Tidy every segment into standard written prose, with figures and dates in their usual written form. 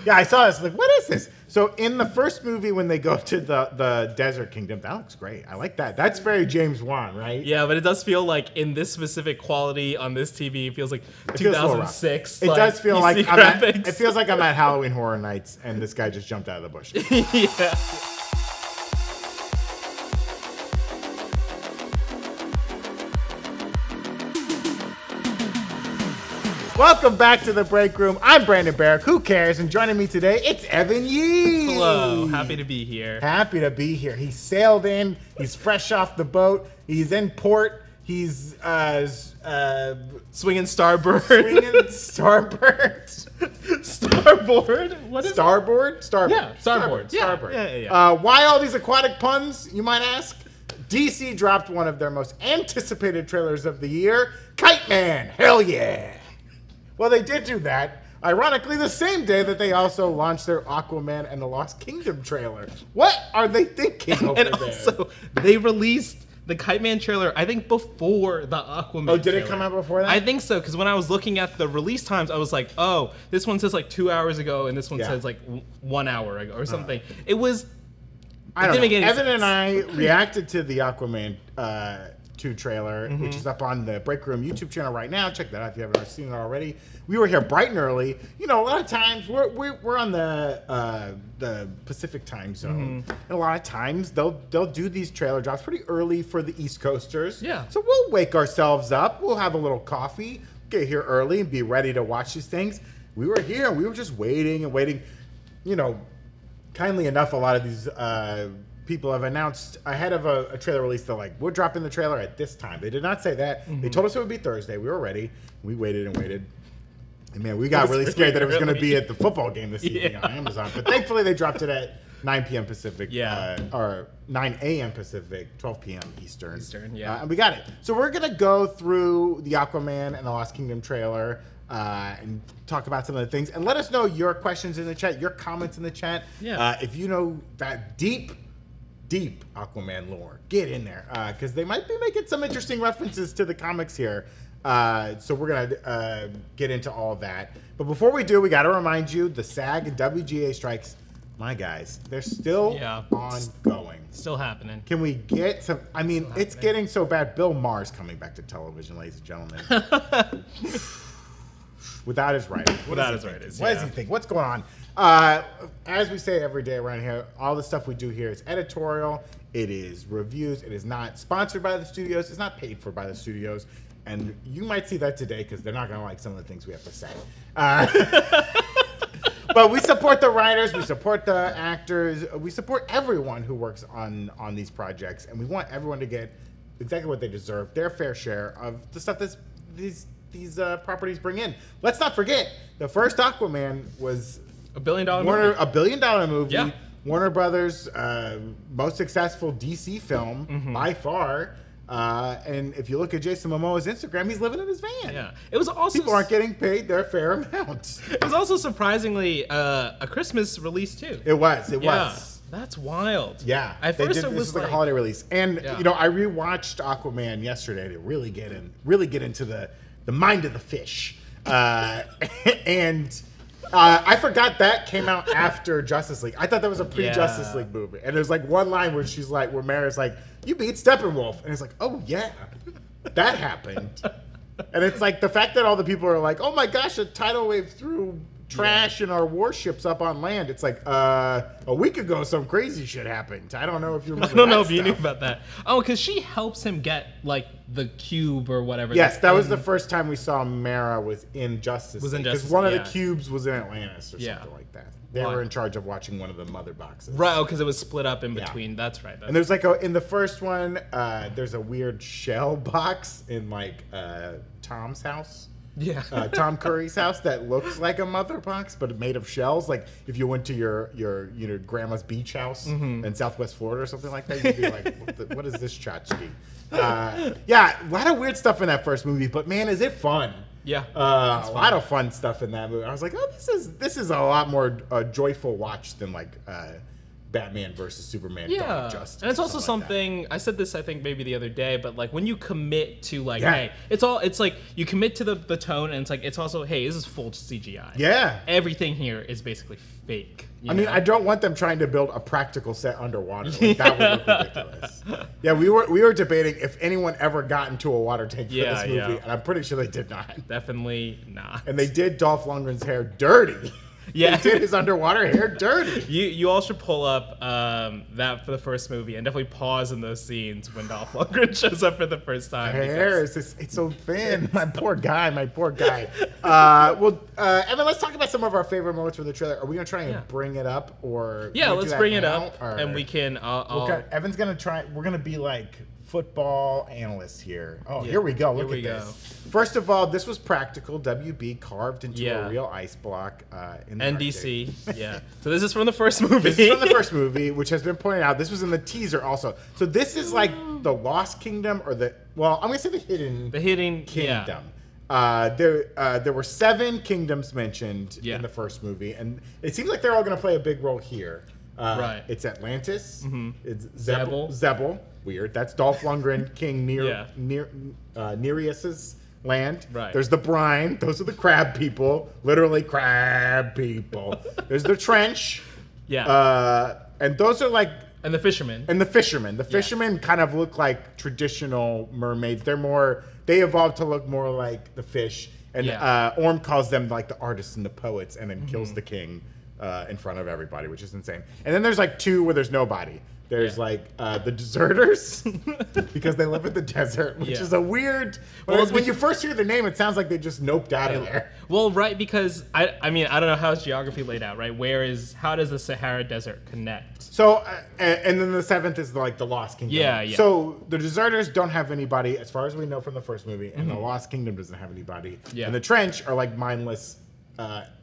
Yeah, I saw this. Like, what is this? So in the first movie, when they go to the desert kingdom, that looks great. I like that. That's very James Wan, right? Yeah, but it does feel like in this specific quality on this TV, it feels like It feels a little 2006. rough. It does feel like graphics. it feels like I'm at Halloween Horror Nights, and this guy just jumped out of the bush. Yeah. Welcome back to the Break Room. I'm Brandon Barrick. Who cares? And joining me today, it's Evan Yee. Hello. Happy to be here. Happy to be here. He sailed in. He's fresh off the boat. He's in port. He's Swinging starboard. swinging starboard. Starboard? What is Starboard? Starboard. Yeah, starboard. Yeah, Starboard. yeah. Why all these aquatic puns, you might ask? DC dropped one of their most anticipated trailers of the year, Kite Man. Hell yeah. Well, they did do that. Ironically, the same day that they also launched their Aquaman and the Lost Kingdom trailer. What are they thinking over And there? also, they released the Kite Man trailer, I think, before the Aquaman Oh, did trailer. it come out before that? I think so, because when I was looking at the release times, I was like, oh, this one says like 2 hours ago, and this one Yeah. says like 1 hour ago or something. It was... I don't know. didn't make any Evan sense. and I reacted to the Aquaman 2 trailer, which is up on the Breakroom YouTube channel right now. Check that out if you haven't seen it already. We were here bright and early. You know, a lot of times we're on the Pacific time zone, and a lot of times they'll do these trailer drops pretty early for the East Coasters. Yeah. So we'll wake ourselves up. We'll have a little coffee, get here early, and be ready to watch these things. We were here. We were just waiting and waiting. You know. Kindly enough, a lot of these people have announced ahead of a trailer release, they're like, we're dropping the trailer at this time. They did not say that. They told us it would be Thursday. We were ready. We waited and waited. And man, we got really scared that it was going to be at the football game this evening on Amazon. But thankfully, they dropped it at 9 p.m. Pacific, or 9 a.m. Pacific, 12 p.m. Eastern. And we got it. So we're going to go through the Aquaman and the Lost Kingdom trailer and talk about some of the things. And let us know your questions in the chat, your comments in the chat. Yeah. If you know that deep Aquaman lore, get in there. Because they might be making some interesting references to the comics here. So we're going to get into all that. But before we do, we got to remind you, the SAG and WGA strikes, my guys, they're still ongoing. Still happening. Can we get some? I mean, it's getting so bad. Bill Maher's coming back to television, ladies and gentlemen. Without his writers. What does he think? What's going on? As we say every day around here, all the stuff we do here is editorial. It is reviews. It is not sponsored by the studios. It's not paid for by the studios. And you might see that today because they're not going to like some of the things we have to say. But we support the writers. We support the actors. We support everyone who works on these projects. And we want everyone to get exactly what they deserve, their fair share of the stuff that these properties bring in. Let's not forget, the first Aquaman was $1 billion movie. $1 billion movie. Yeah. Warner Brothers' most successful DC film by far. And if you look at Jason Momoa's Instagram, he's living in his van. Yeah. It was also people aren't getting paid their fair amount. It was also surprisingly a Christmas release too. It was. That's wild. Yeah. At first it was like a holiday release. And you know, I rewatched Aquaman yesterday to really get into the mind of the fish. And I forgot that came out after Justice League. I thought that was a pre-Justice League movie. And there's like one line where she's like, where Mara's like, you beat Steppenwolf. And it's like, oh yeah, that happened. And it's like the fact that all the people are like, oh my gosh, a tidal wave threw trash in our warships up on land. It's like, a week ago, some crazy shit happened. I don't know if you remember I don't know if stuff. you knew about that. Oh, because she helps him get like the cube or whatever. Yes, that was the first time we saw Mara was in Justice League. Because one of the cubes was in Atlantis or something like that. They were in charge of watching one of the mother boxes. Right, because it was split up in between. Yeah. That's right. And there's like in the first one, there's a weird shell box in like Tom's house. Yeah. Tom Curry's house that looks like a mother box, but made of shells. Like if you went to your grandma's beach house in Southwest Florida or something like that, you'd be like, what is this tchotchke? Yeah, a lot of weird stuff in that first movie, but man, is it fun. Yeah. A lot of fun stuff in that movie. I was like, oh, this is a lot more joyful watch than like Batman versus Superman. Dawn Yeah, of Justice, and it's also something something I said this I think maybe the other day, but like when you commit to like, Yeah. hey, it's like you commit to the tone, and it's also, hey, this is full CGI. Yeah. Everything here is basically fake. I mean, I don't want them trying to build a practical set underwater. Like, that would look ridiculous. Yeah, we were debating if anyone ever got into a water tank for this movie, and I'm pretty sure they did not. Definitely not. And they did Dolph Lundgren's hair dirty. Yeah. They did his underwater hair dirty. You all should pull up that for the first movie and definitely pause in those scenes when Dolph Lundgren shows up for the first time. Hair is just, it's so thin. My poor guy. Well, Evan, let's talk about some of our favorite moments from the trailer. Are we gonna try and bring it up, or Yeah, can we do let's that bring it now, up, or- and we can. Evan's gonna try. We're gonna be like football analysts here. Oh, Yeah, here we go. Look here we at go. this. First of all, this was practical WB carved into Yeah. a real ice block in the NBC. Arctic. Yeah. So this is from the first movie. This is from the first movie, which has been pointed out. This was in the teaser also. So this is like the Lost Kingdom, or I'm gonna say the Hidden Kingdom. Yeah. There were 7 kingdoms mentioned Yeah. in the first movie, and it seems like they're all going to play a big role here. Right. It's Atlantis. It's Zebul. Zebul. Weird. That's Dolph Lundgren, King Nereus's land. Right. There's the brine. Those are the crab people. Literally crab people. There's the trench. Yeah. And those are like. And the fishermen. And the fishermen. The fishermen kind of look like traditional mermaids. They evolved to look more like the fish. And Orm calls them like the artists and the poets, and then kills the king in front of everybody, which is insane. And then there's like 2 where there's nobody. There's like the deserters, because they live in the desert, which is a weird. When you first hear the name, it sounds like they just noped out of there. Well, right, because I mean, I don't know how is geography laid out, right? How does the Sahara Desert connect? So, and then the 7th is like the Lost Kingdom. Yeah. So the deserters don't have anybody, as far as we know from the first movie, and the Lost Kingdom doesn't have anybody. Yeah. And the trench are like mindless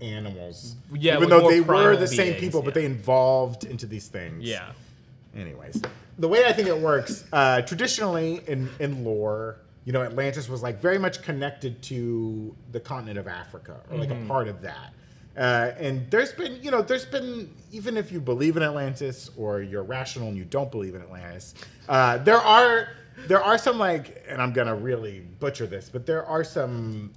animals. Yeah, even with though more they were primal the same beings, people, but they evolved into these things. Yeah. Anyways, the way I think it works, traditionally in lore, Atlantis was like very much connected to the continent of Africa, or like a part of that. And there's been, even if you believe in Atlantis, or you're rational and you don't believe in Atlantis, there are some, like, and I'm gonna really butcher this, but there are some,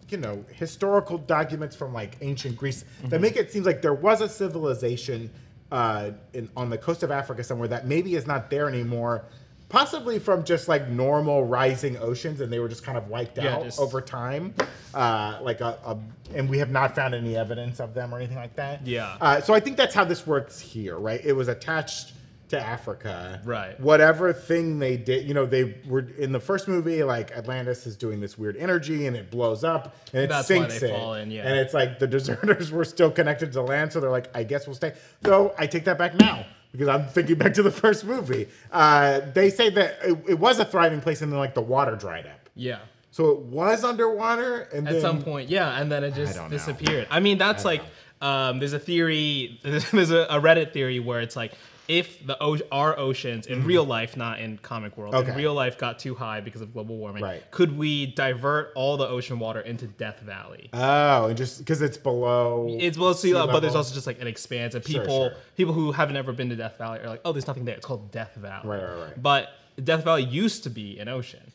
historical documents from like ancient Greece that make it seem like there was a civilization on the coast of Africa somewhere that maybe is not there anymore, possibly from just like normal rising oceans, and they were just kind of wiped out over time, and we have not found any evidence of them or anything like that. Yeah. So I think that's how this works here, right? It was attached to Africa. Right. Whatever thing they did, they were in the first movie, like Atlantis is doing this weird energy and it blows up and it sinks it. And it's like the deserters were still connected to land, so they're like, I guess we'll stay. So I take that back now, because I'm thinking back to the first movie. They say that it was a thriving place, and then like the water dried up. Yeah. So it was underwater, and at some point, and then it just disappeared. I mean, that's like there's a theory, there's a Reddit theory where it's like, if our oceans in real life, not in comic world, in real life got too high because of global warming, could we divert all the ocean water into Death Valley? Oh, and just because it's below sea level, but there's also just like an expanse, and people who haven't ever been to Death Valley are like, oh, there's nothing there. It's called Death Valley. Right. But Death Valley used to be an ocean.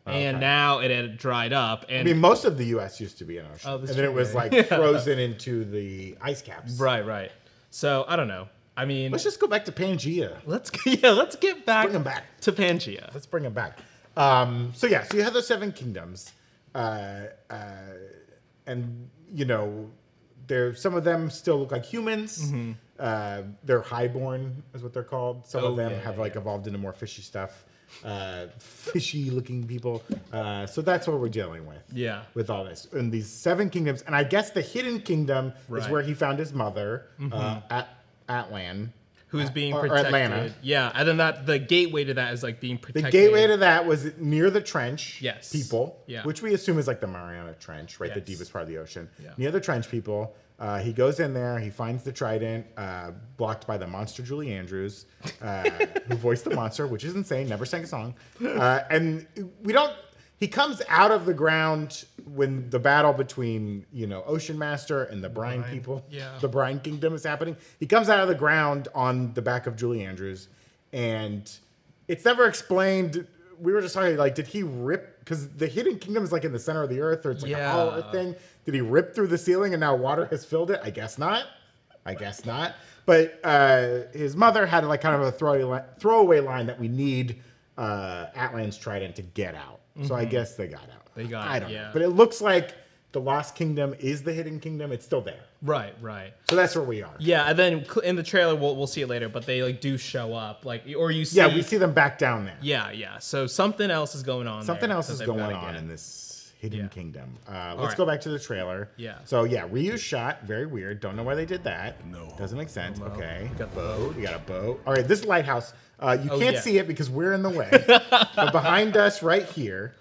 And now it had dried up. And I mean, most of the U.S. used to be an ocean. Oh, and then it was like frozen into the ice caps. Right. So, I don't know. I mean, let's just go back to Pangea. Let's get back, to Pangea. Let's bring them back. So you have those 7 kingdoms, and some of them still look like humans. They're highborn, is what they're called. Some of them have evolved into more fishy stuff, fishy looking people. So that's what we're dealing with. Yeah. With all this, and these 7 kingdoms, and I guess the hidden kingdom is where he found his mother at Atlan, who's being protected. Or Atlanta. Yeah, and then the gateway to that is like being protected. The gateway to that was near the trench people, Yeah. which we assume is like the Mariana Trench, right? Yes. The deepest part of the ocean. Yeah. Near the trench people, he goes in there, he finds the trident, blocked by the monster Julie Andrews, who voiced the monster, which is insane, never sang a song. And he he comes out of the ground when the battle between, Ocean Master and the Brine people, the Brine Kingdom is happening. He comes out of the ground on the back of Julie Andrews, and it's never explained. We were just talking, like, did he rip, because the Hidden Kingdom is like in the center of the earth, or it's like a hollow earth thing. Did he rip through the ceiling and now water has filled it? I guess not. But his mother had like kind of a throwaway line that we need Atlan's trident to get out. So I guess they got out. I don't know. But it looks like the Lost Kingdom is the Hidden Kingdom. It's still there. Right. So that's where we are. Yeah, and then in the trailer, we'll see it later, but they like do show up, like, or you see. Yeah, we see them back down there. Yeah. So something else is going on. Something else is going on in this Hidden Kingdom. Let's go back to the trailer. Yeah. So yeah, Ryu's shot. Very weird. Don't know why they did that. No. Doesn't make sense. Okay. We got a boat. All right, this lighthouse. You can't see it because we're in the way. But behind us, right here.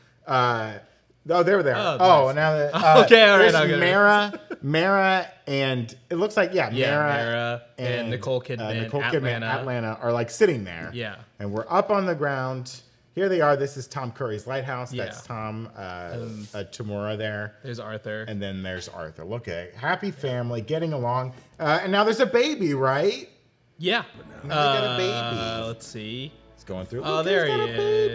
There they are. Nice. Now that okay, all right. There's Mara, and it looks like Mara and Nicole Kidman, Atlanta are like sitting there. Yeah. And we're up on the ground. Here they are. This is Tom Curry's lighthouse. Yeah. That's Tom Tamura there. There's Arthur. And then there's Arthur. Look at happy family getting along. And now there's a baby, right? Yeah. They got a baby. Let's see. Going through. Oh, there he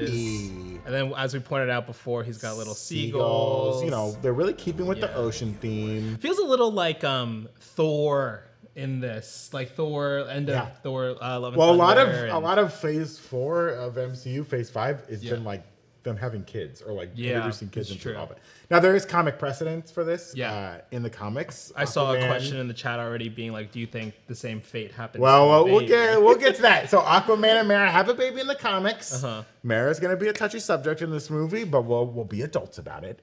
is. And then, as we pointed out before, he's got little seagulls. They're really keeping with the ocean theme. Feels a little like Thor in this, like Thor, Thor. Love and Thunder, a lot of Phase 4 of MCU, Phase 5 has been like them having kids or like introducing kids into all of it. Now there is comic precedence for this. In the comics, I saw a question in the chat already being like, "Do you think the same fate happens?" Well, we'll get to that. So Aquaman and Mara have a baby in the comics. Mara's going to be a touchy subject in this movie, but we'll be adults about it.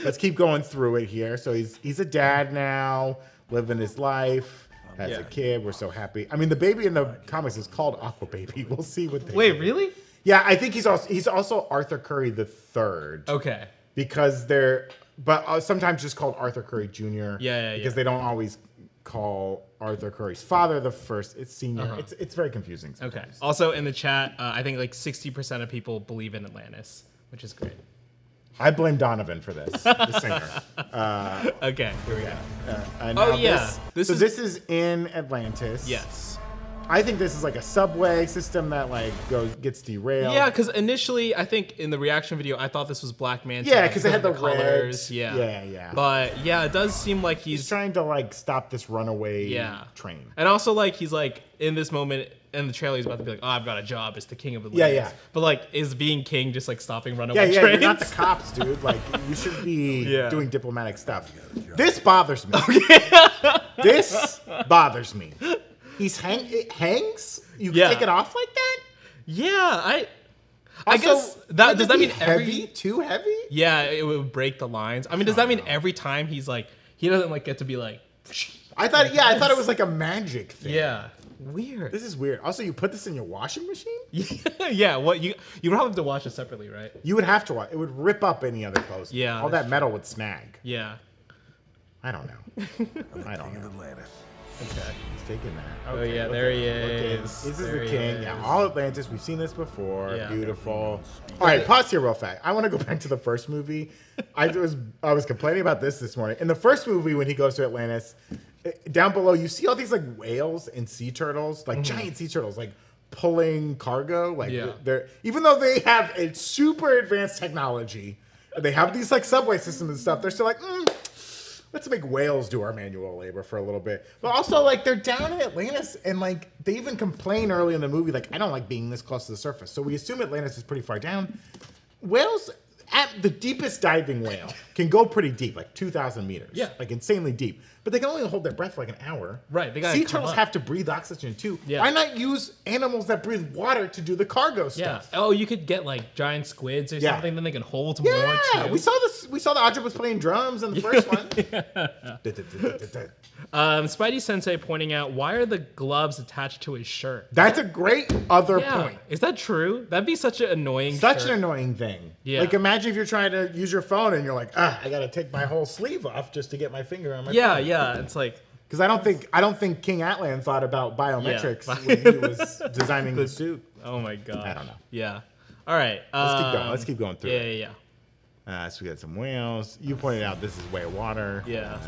Let's keep going through it here. So he's a dad now, living his life. Has a kid. We're so happy. I mean, the baby in the comics is called Aqua Baby. We'll see what they do. Really? Yeah, I think he's also Arthur Curry the Third. Okay. Because sometimes just called Arthur Curry Jr. Because they don't always call Arthur Curry's father the first. It's senior. It's very confusing sometimes. Okay. Also in the chat, I think like 60% of people believe in Atlantis, which is great. I blame Donovan for this, the singer. Okay, here we go. This is in Atlantis. Yes. I think this is like a subway system that like gets derailed. Yeah, because initially I think in the reaction video I thought this was Black Manta. Yeah, because it had the colors. Yeah. But yeah, it does seem like he's trying to like stop this runaway train. And also like he's like in this moment in the trailer he's about to be like, "Oh, I've got a job as the king of Atlantis." Yeah. But like, is being king just like stopping runaway trains? Yeah, you're not the cops, dude. Like you should be doing diplomatic stuff. This bothers me. This bothers me. It hangs? You can take it off like that? Yeah, I guess that does that mean heavy? Too heavy? Yeah, it would break the lines. I mean, does that mean every time he's like he doesn't like get to be like? I thought it was like a magic thing. Yeah, weird. This is weird. Also, you put this in your washing machine? Yeah. What you would have to wash it separately, right? You would have to wash. It would rip up any other clothes. Yeah, all that metal would snag. Yeah. I don't know. I don't know. Okay. He's taking that. Okay, there he is. This is the king. Yeah, all Atlantis. We've seen this before. Yeah. Beautiful. All right, pause here real fast. I want to go back to the first movie. I was complaining about this morning. In the first movie, when he goes to Atlantis, down below, you see all these like whales and sea turtles, like giant sea turtles, like pulling cargo. Like they're even though they have a super advanced technology, they have these like subway systems and stuff. They're still like, let's make whales do our manual labor for a little bit. But also, like, they're down in Atlantis, and, like, they even complain early in the movie, like, I don't like being this close to the surface. So we assume Atlantis is pretty far down. Whales, at the deepest diving whale, can go pretty deep, like 2,000 meters. Yeah. Like, insanely deep. But they can only hold their breath for, like, an hour. Right. They sea turtles have to breathe oxygen, too. Yeah. Why not use animals that breathe water to do the cargo stuff? Yeah. Oh, you could get, like, giant squids or something, then they can hold more, too. Yeah, we saw the octopus playing drums in the first one. Spidey Sensei pointing out, why are the gloves attached to his shirt? That's a great other point. Is that true? That'd be such an annoying an annoying thing. Yeah. Like, imagine if you're trying to use your phone and you're like, I gotta take my whole sleeve off just to get my finger on my phone. Yeah, it's like... Because I don't think King Atlan thought about biometrics when he was designing the suit. Oh my god. I don't know. Yeah. All right. Let's keep going through. Yeah. So we got some whales. You pointed out this is way water. Yeah.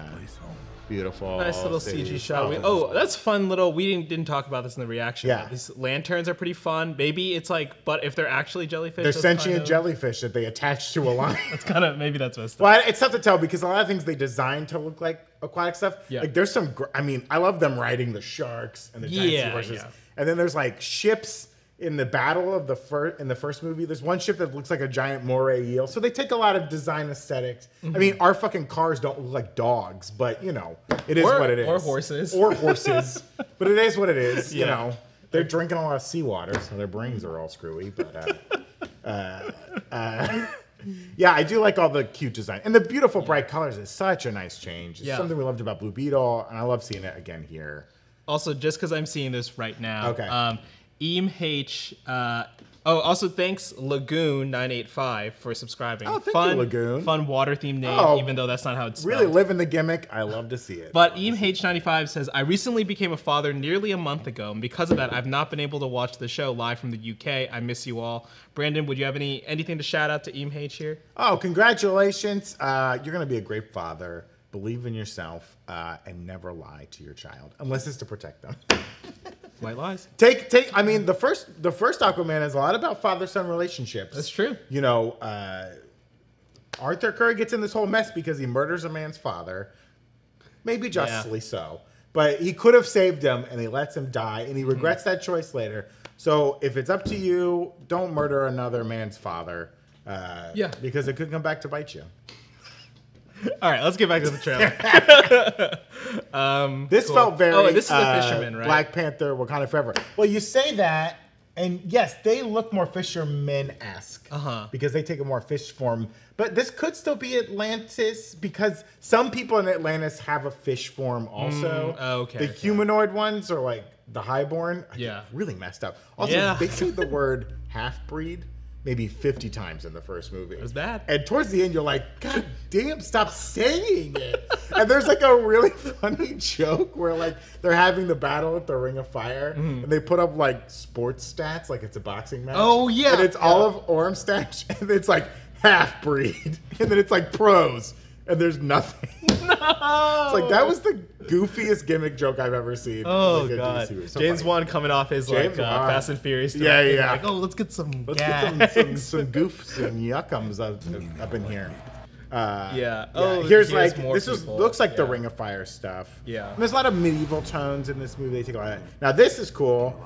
Beautiful. Nice little CG shot. That's fun little. We didn't talk about this in the reaction. Yeah. These lanterns are pretty fun. Maybe it's like, but if they're actually jellyfish, they're sentient jellyfish that they attach to a line. That's kind of, maybe that's messed up. Well, it's tough to tell because a lot of things they design to look like aquatic stuff. Yeah. Like there's some, I mean, I love them riding the sharks and the giant seahorses. Yeah. And then there's like ships in the battle of the first movie. There's one ship that looks like a giant moray eel. So they take a lot of design aesthetics. I mean, our fucking cars don't look like dogs, but you know, it is what it is. Or horses. Or horses. But it is what it is. You know, they're drinking a lot of seawater, so their brains are all screwy. But yeah, I do like all the cute design. And the beautiful bright colors is such a nice change. It's something we loved about Blue Beetle, and I love seeing it again here. Also, just because I'm seeing this right now. Okay. EMH. Also thanks Lagoon985 for subscribing. Oh, thank you, Lagoon. Fun water themed name, even though that's not how it's spelled. Really living the gimmick. I love to see it. But EMH95 says, I recently became a father nearly a month ago, and because of that, I've not been able to watch the show live from the UK. I miss you all. Brandon, would you have anything to shout out to EMH here? Oh, congratulations. You're going to be a great father. Believe in yourself and never lie to your child, unless it's to protect them. White lies. I mean, the first Aquaman is a lot about father-son relationships. That's true. You know, Arthur Curry gets in this whole mess because he murders a man's father, maybe justly so. But he could have saved him, and he lets him die, and he regrets that choice later. So if it's up to you, don't murder another man's father. Because it could come back to bite you. All right, let's get back to the trailer. This felt very. Oh, this is the fisherman, right? Black Panther, Wakanda Forever. Well, you say that, and yes, they look more fisherman-esque because they take a more fish form. But this could still be Atlantis because some people in Atlantis have a fish form also. The humanoid ones are like the highborn. Really messed up. Also, they say the word half-breed maybe 50 times in the first movie. It was bad. And towards the end, you're like, God damn, stop saying it. And there's like a really funny joke where like they're having the battle at the Ring of Fire and they put up like sports stats, like it's a boxing match. Oh, yeah. And it's Olive Ormstat, and it's like half-breed. And then it's like pros. And there's nothing. No! It's like, that was the goofiest gimmick joke I've ever seen. Oh, like God. So James Wan coming off his like Fast and Furious. Yeah. Like, oh, let's get some some goofs and yuckums up in here. Here's like, this looks like the Ring of Fire stuff. Yeah. And there's a lot of medieval tones in this movie. They take a lot of that. Now, this is cool.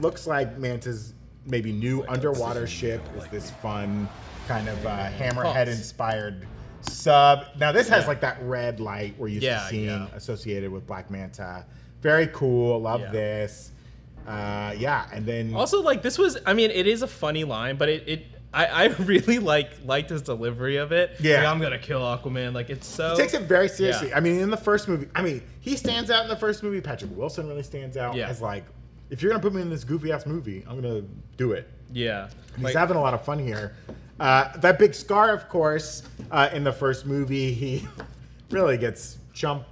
Looks like Manta's maybe new underwater ship is this fun kind of Hammerhead-inspired sub. Now this has like that red light we're used to seeing associated with Black Manta. Very cool. Love this. And then also like this was. I mean, it is a funny line, but I really liked his delivery of it. Yeah, like, I'm gonna kill Aquaman. Like it's so. He takes it very seriously. Yeah. I mean, in the first movie, he stands out in the first movie. Patrick Wilson really stands out as like, if you're gonna put me in this goofy ass movie, I'm gonna do it. Yeah, he's having a lot of fun here. That big scar, of course, in the first movie, he really gets jump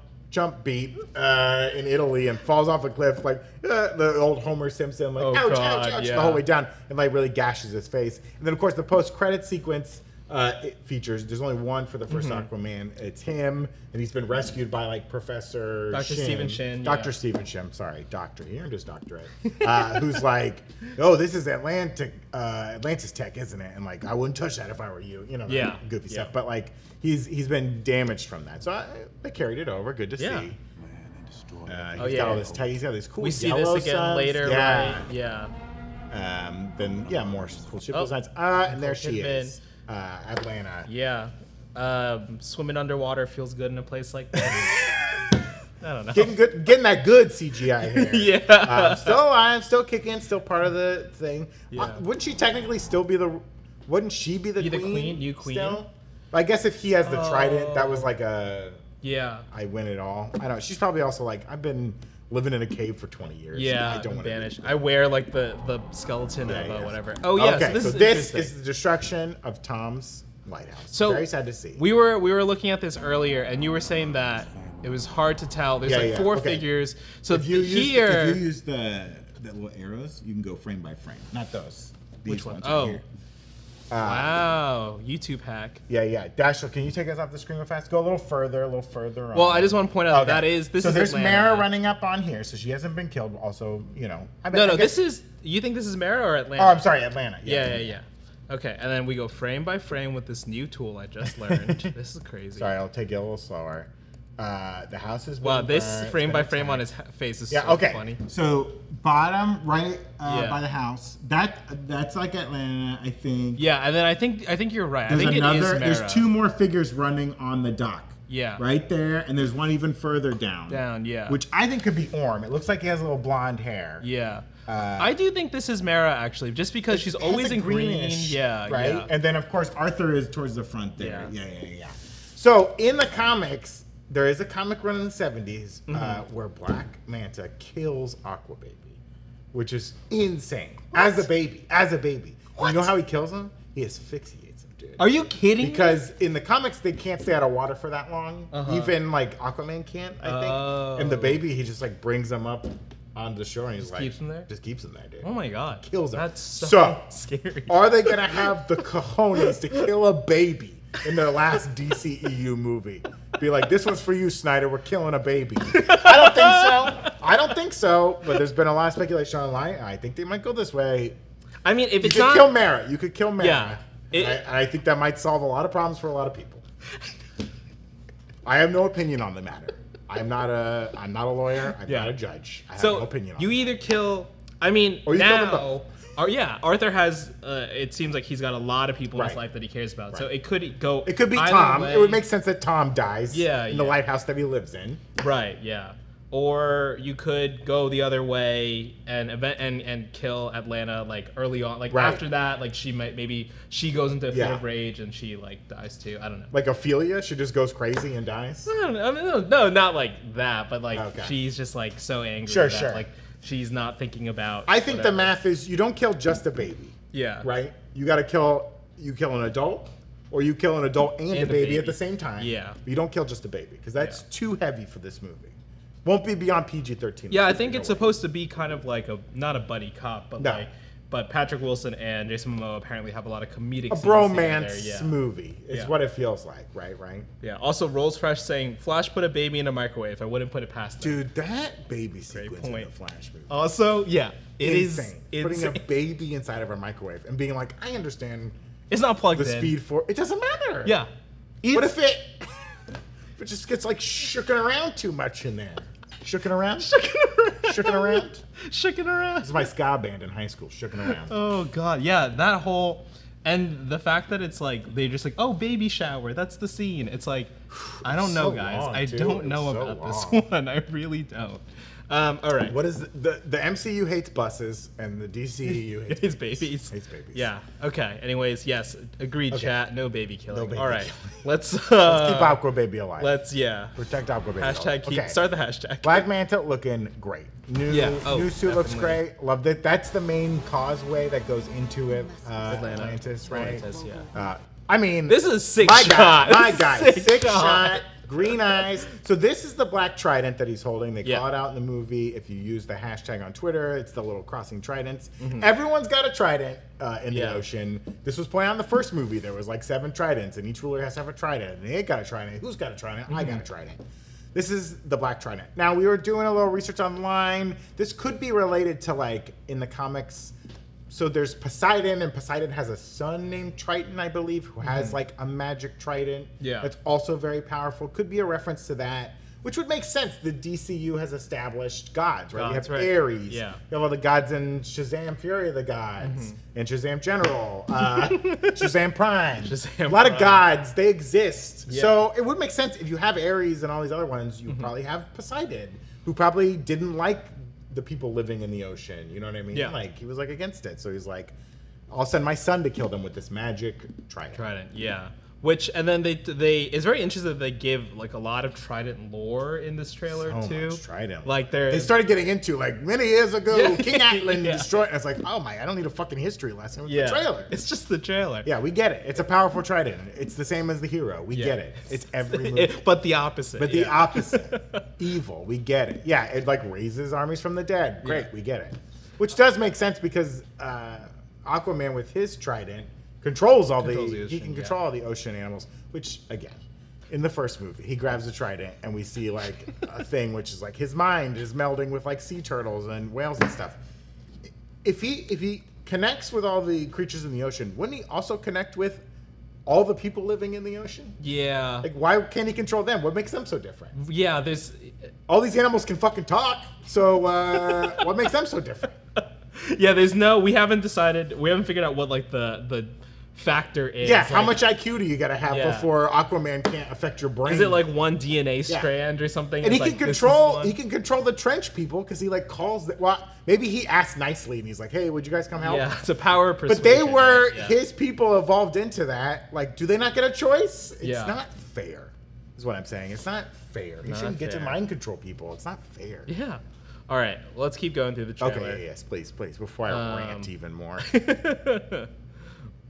beat in Italy and falls off a cliff like the old Homer Simpson, like ouch, the whole way down, and like really gashes his face. And then, of course, the post-credit sequence it features. There's only one for the first Aquaman. It's him, and he's been rescued by like Professor Dr. Stephen Shin. Dr. Stephen Shin. Sorry, doctor. He earned his doctorate. Who's like, oh, this is Atlantis tech, isn't it? And like, I wouldn't touch that if I were you. You know, goofy stuff. But like, he's been damaged from that, so they carried it over. Good to see. He's got all this tech. He's got this cool. We see this again suns. later, right? Yeah. Then more cool ship designs. And there she is. Atlanta. Yeah. Swimming underwater feels good in a place like this. I don't know. Getting that good CGI here. Yeah. Still alive, still kicking, still part of the thing. Yeah. Wouldn't she technically still be wouldn't she be the queen? New queen? Still? I guess if he has the trident, that was like a... Yeah. I win it all. I don't know. She's probably also like, I've been living in a cave for 20 years. Yeah, I don't want to vanish. I wear like the skeleton of whatever. Oh yeah. Okay, so this is the destruction of Tom's lighthouse. So very sad to see. We were looking at this earlier, and you were saying that it was hard to tell. There's four figures. So if you use the little arrows, you can go frame by frame. Not those. Which ones? Right here. Wow, YouTube hack. Yeah. Dashiell, can you take us off the screen real fast? Go a little further on. Well, I just want to point out that this so is there's Atlanta. Mara running up on here, so she hasn't been killed. Also, you know. This is. You think this is Mara or Atlanta? Oh, I'm sorry, Atlanta. Yeah. Okay, and then we go frame by frame with this new tool I just learned. This is crazy. Sorry, I'll take it a little slower. The house is this frame by frame on his face is so funny. So bottom right by the house. That's like Atlanta, I think. Yeah, and then I think you're right. I think it is Mara. There's two more figures running on the dock. Yeah. Right there, and there's one even further down. Which I think could be Orm. It looks like he has a little blonde hair. Yeah. I do think this is Mara, actually, just because she's always in green. Yeah, right? Yeah. And then, of course, Arthur is towards the front there. Yeah. So, in the comics, there is a comic run in the 70s where Black Manta kills Aqua Baby, which is insane. What? As a baby. What? You know how he kills him? He asphyxiates him, dude. Are you kidding me? Because in the comics, they can't stay out of water for that long. Even, like, Aquaman can't, I think. And the baby, he just, like, brings them up on the shore, and he's like, keeps him there? Just keeps him there, dude. Oh my god. Kills him. That's so scary. Are they gonna have the cojones to kill a baby in their last DCEU movie? Be like, this one's for you, Snyder. We're killing a baby. I don't think so. But there's been a lot of speculation online. I think they might go this way. I mean, if it's you not, could kill Mara. You could kill Mara. Yeah. I think that might solve a lot of problems for a lot of people. I have no opinion on the matter. I'm not a lawyer. I'm not a judge. I have no opinion on you either kill. I mean, or you now. kill them both. Arthur has. It seems like he's got a lot of people in his life that he cares about. So it could go. It could be Tom. Way. It would make sense that Tom dies. In the lighthouse that he lives in. Right. Yeah. Or you could go the other way and kill Atlanta like early on, like after that, like maybe she goes into a fit of rage and she like dies too. I don't know. Like Ophelia, she just goes crazy and dies. No, not like that, but like she's just like so angry. Sure. Like she's not thinking about. I think the math is you don't kill just a baby. Yeah. Right. You got to kill an adult, or you kill an adult and a baby at the same time. Yeah. But you don't kill just a baby because that's too heavy for this movie. Won't be beyond PG-13. Yeah, I think it's supposed to be kind of like not a buddy cop, but but Patrick Wilson and Jason Momoa apparently have a lot of comedic scenes bromance movie is what it feels like, right? Yeah. Also, Rolls Fresh saying Flash put a baby in a microwave. I wouldn't put it past them. Dude, that baby sequence in the Flash movie. Also, it insane. Putting a baby inside of a microwave and being like, I understand. It's not plugged in. The speed for it doesn't matter. Yeah. What if it just gets like shooken around too much in there? Shooken around? Shooken around? Shooken around. This is my ska band in high school, Shooken Around. Oh, God. Yeah, that whole... And the fact that it's like, they're just like, oh, baby shower. That's the scene. It's like, I don't know, guys. I don't know about this one. I really don't. All right. What is the MCU hates buses and the DCEU hates babies. Hates babies. Yeah. Okay. Anyways, yes. Agreed, chat. No baby killing. No baby All right. killing. Let's keep Aqua Baby alive. Protect Aqua Baby. Start the hashtag. Black Manta looking great. New suit looks great. Loved it. That's the main causeway that goes into it. Atlantis, right? Atlantis, yeah. I mean, this is a sick shot. My guy. Sick shot. Green eyes. So this is the black trident that he's holding. They call it out in the movie. If you use the hashtag on Twitter, it's the little crossing tridents. Everyone's got a trident in the ocean. This was pointed out in the first movie. There was like 7 tridents, and each ruler has to have a trident. And they got a trident. Who's got a trident? I got a trident. This is the black trident. Now, we were doing a little research online. This could be related to, like, in the comics. So there's Poseidon, and Poseidon has a son named Triton, I believe, who has like a magic trident. Yeah. That's also very powerful. Could be a reference to that, which would make sense. The DCU has established gods, right? You have Ares. Yeah. You have all the gods in Shazam, Fury of the Gods, and Shazam General, Shazam Prime. A lot of gods, they exist. Yeah. So it would make sense if you have Ares and all these other ones, you probably have Poseidon, who probably didn't like the people living in the ocean, you know what I mean? Yeah. Like, he was like against it. So he's like, I'll send my son to kill them with this magic trident. Yeah. Which, and then they it's very interesting that they give like a lot of trident lore in this trailer too. Much trident. Like they started getting into like many years ago, King Atlan destroyed. And it's like, oh my, I don't need a fucking history lesson with the trailer. It's just the trailer. Yeah, we get it. It's a powerful trident. It's the same as the hero. We get it. It's every movie. But the opposite. But the opposite. Evil. We get it. Yeah, it like raises armies from the dead. Great, we get it. Which does make sense because Aquaman with his trident controls all the he ocean, can control all the ocean animals, which again, in the first movie, he grabs a trident and we see like a thing which is like his mind is melding with like sea turtles and whales and stuff. If he connects with all the creatures in the ocean, wouldn't he also connect with all the people living in the ocean? Yeah. Like, why can't he control them? What makes them so different? Yeah, there's... All these animals can fucking talk, so what makes them so different? Yeah, we haven't decided, we haven't figured out what, like, the factor is. Yeah, like, how much IQ do you gotta have before Aquaman can't affect your brain? Is it like one DNA strand or something? And he can control the trench people because he like calls the, well, maybe he asked nicely and he's like, hey, would you guys come help? Yeah, it's a power persuasion. But they were his people evolved into that. Like, do they not get a choice? It's not fair, is what I'm saying. It's not fair. He shouldn't get to mind control people. It's not fair. Yeah. All right, let's keep going through the trailer. Okay, yes, please, before I rant even more.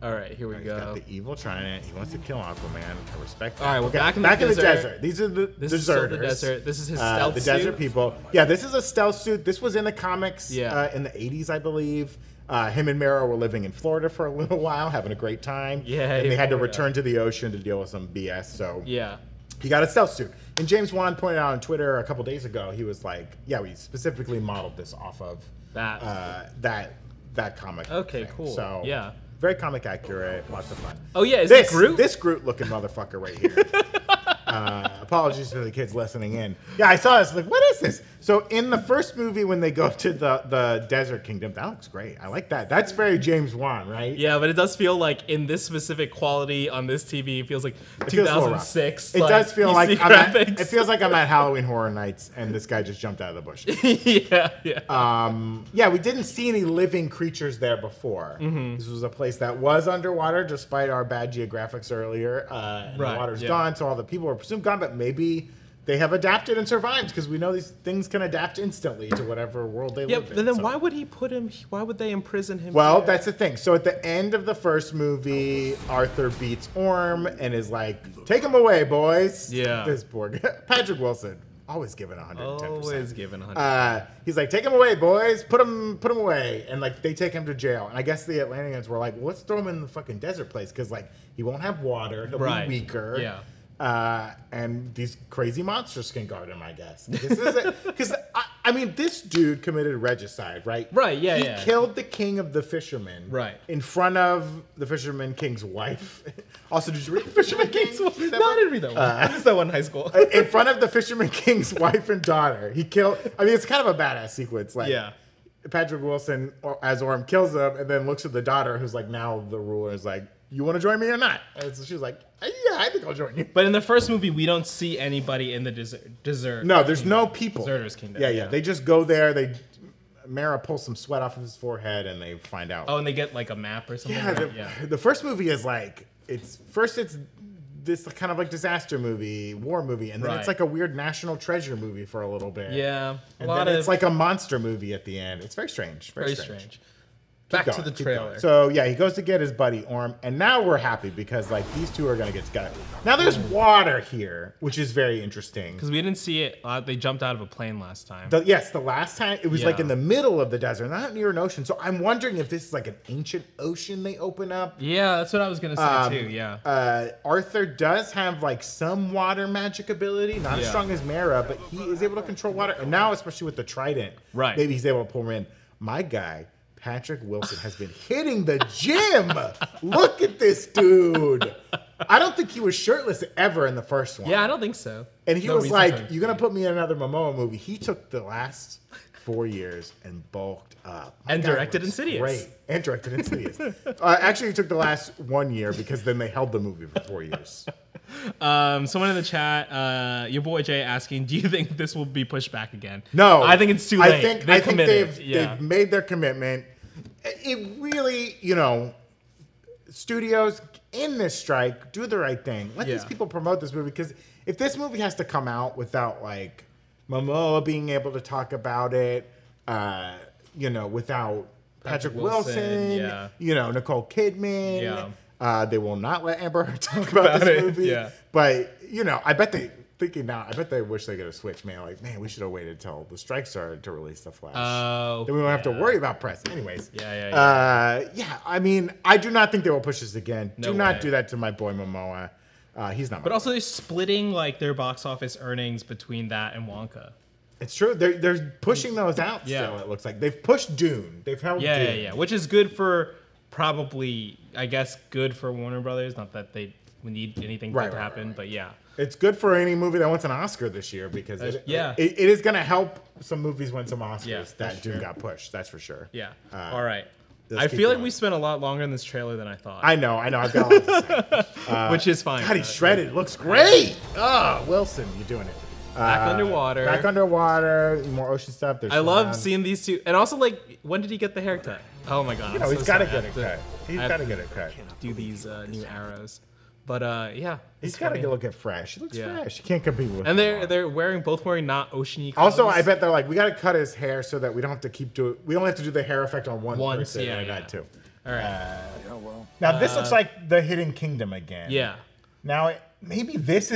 All right, here we go. He's got the evil trident. He wants to kill Aquaman. I respect that. All right, we're back in the desert. These are the deserters. This is his stealth the suit. desert people. Yeah, this is a stealth suit. This was in the comics in the 80s, I believe. Him and Mara were living in Florida for a little while, having a great time. Yeah, and they had to return to the ocean to deal with some BS. So yeah, he got a stealth suit. And James Wan pointed out on Twitter a couple days ago, he was like, "Yeah, we specifically modeled this off of that comic." Okay, thing. cool. So yeah. Very comic accurate, lots of fun. Oh yeah, is it Groot? This Groot looking motherfucker right here. Apologies to the kids listening in. Yeah, I saw this. Like, what is this? So in the first movie, when they go to the desert kingdom, that looks great. I like that. That's very James Wan, right? Yeah, but it does feel like in this specific quality on this TV, it feels like 2006. It does feel like graphics. It feels like I'm at Halloween Horror Nights, and this guy just jumped out of the bushes. Yeah. We didn't see any living creatures there before. Mm-hmm. This was a place that was underwater, despite our bad geographics earlier. And the water's gone, so all the people were presumed gone, but maybe they have adapted and survived because we know these things can adapt instantly to whatever world they live in. But then why would he put him? Why would they imprison him? Well, that's the thing. So at the end of the first movie, Arthur beats Orm and is like, "Take him away, boys." Yeah. This poor guy. Patrick Wilson, always giving 110%. Always giving 100%. He's like, "Take him away, boys. Put him away." And like they take him to jail. And I guess the Atlanteans were like, well, "Let's throw him in the fucking desert place because like he won't have water. He'll be weaker." Yeah. And these crazy monsters can guard him, I guess. Because, I mean, this dude committed regicide, right? Right, yeah, He killed the king of the fishermen. Right. In front of the fisherman king's wife. Also, did you read the Fisherman King's wife? No, I didn't read that one. I missed that one in high school. In front of the Fisherman King's wife and daughter. He killed, I mean, it's kind of a badass sequence. Like, Patrick Wilson, as Orm, kills him and then looks at the daughter who's like now the ruler, is like, "You want to join me or not?" And so she's like, "Yeah, I think I'll join you." But in the first movie, we don't see anybody in the desert. No, there's no people. Deserters Kingdom. Yeah. They just go there. Mara pulls some sweat off of his forehead, and they find out. Oh, and they get like a map or something. Yeah. The first movie is like it's this kind of like disaster movie, war movie, and then it's like a weird national treasure movie for a little bit. Yeah, it's like a monster movie at the end. It's very strange. Very strange. Back to the trailer. So yeah, he goes to get his buddy Orm, and now we're happy because like these two are gonna get together. Now there's water here, which is very interesting. Because we didn't see it. They jumped out of a plane last time. The last time it was like in the middle of the desert, not near an ocean. So I'm wondering if this is like an ancient ocean they open up. Yeah, that's what I was gonna say too. Yeah. Arthur does have like some water magic ability, not as strong as Mara, but he is able to control water. And now, especially with the trident, maybe he's able to pull him in. My guy, Patrick Wilson, has been hitting the gym. Look at this dude. I don't think he was shirtless ever in the first one. Yeah, I don't think so. And he was like, "You're going to put me in another Momoa movie." He took the last 4 years and bulked up. And directed Insidious. Great. And directed Insidious. Actually, he took the last 1 year because then they held the movie for 4 years. Someone in the chat, your boy Jay, asking, "Do you think this will be pushed back again?" No, I think it's too late. I think they've made their commitment. It really, studios in this strike do the right thing. Let these people promote this movie, because if this movie has to come out without like Momoa being able to talk about it, without Patrick Wilson, Nicole Kidman. They will not let Amber Heard talk about this movie. But, I bet thinking now, I bet they wish they could have switched, man. Like, man, we should have waited until the strike started to release the Flash. Oh. Then we won't have to worry about press. Anyways. Yeah. I mean, I do not think they will push this again. No do not way. do that to my boy Momoa. He's not. But also, they're splitting like their box office earnings between that and Wonka. It's true. They're pushing those out still, it looks like. They've pushed Dune. They've held Dune. Yeah. Which is good for probably, I guess, good for Warner Brothers. Not that they would need anything good to happen, but yeah. It's good for any movie that wants an Oscar this year because it is going to help some movies win some Oscars that Dune got pushed. That's for sure. Yeah. All right. I feel like we spent a lot longer in this trailer than I thought. I know. I've got a lot to say. Which is fine. God, he's shredded. It looks great. Oh, Wilson, you're doing it. Back underwater. Back underwater. More ocean stuff. I love seeing these two. And also, like, when did he get the haircut? Oh my God. He's got to get it cut. He's got to get it cut. Do these new arrows. But yeah. He's got to look at fresh. He looks fresh. You can't compete with him. And they're both wearing not oceany clothes. Also, I bet they're like, we got to cut his hair so that we don't have to keep doing. We only have to do the hair effect on one person. That too. All right. Now this looks like the Hidden Kingdom again. Yeah. Now maybe this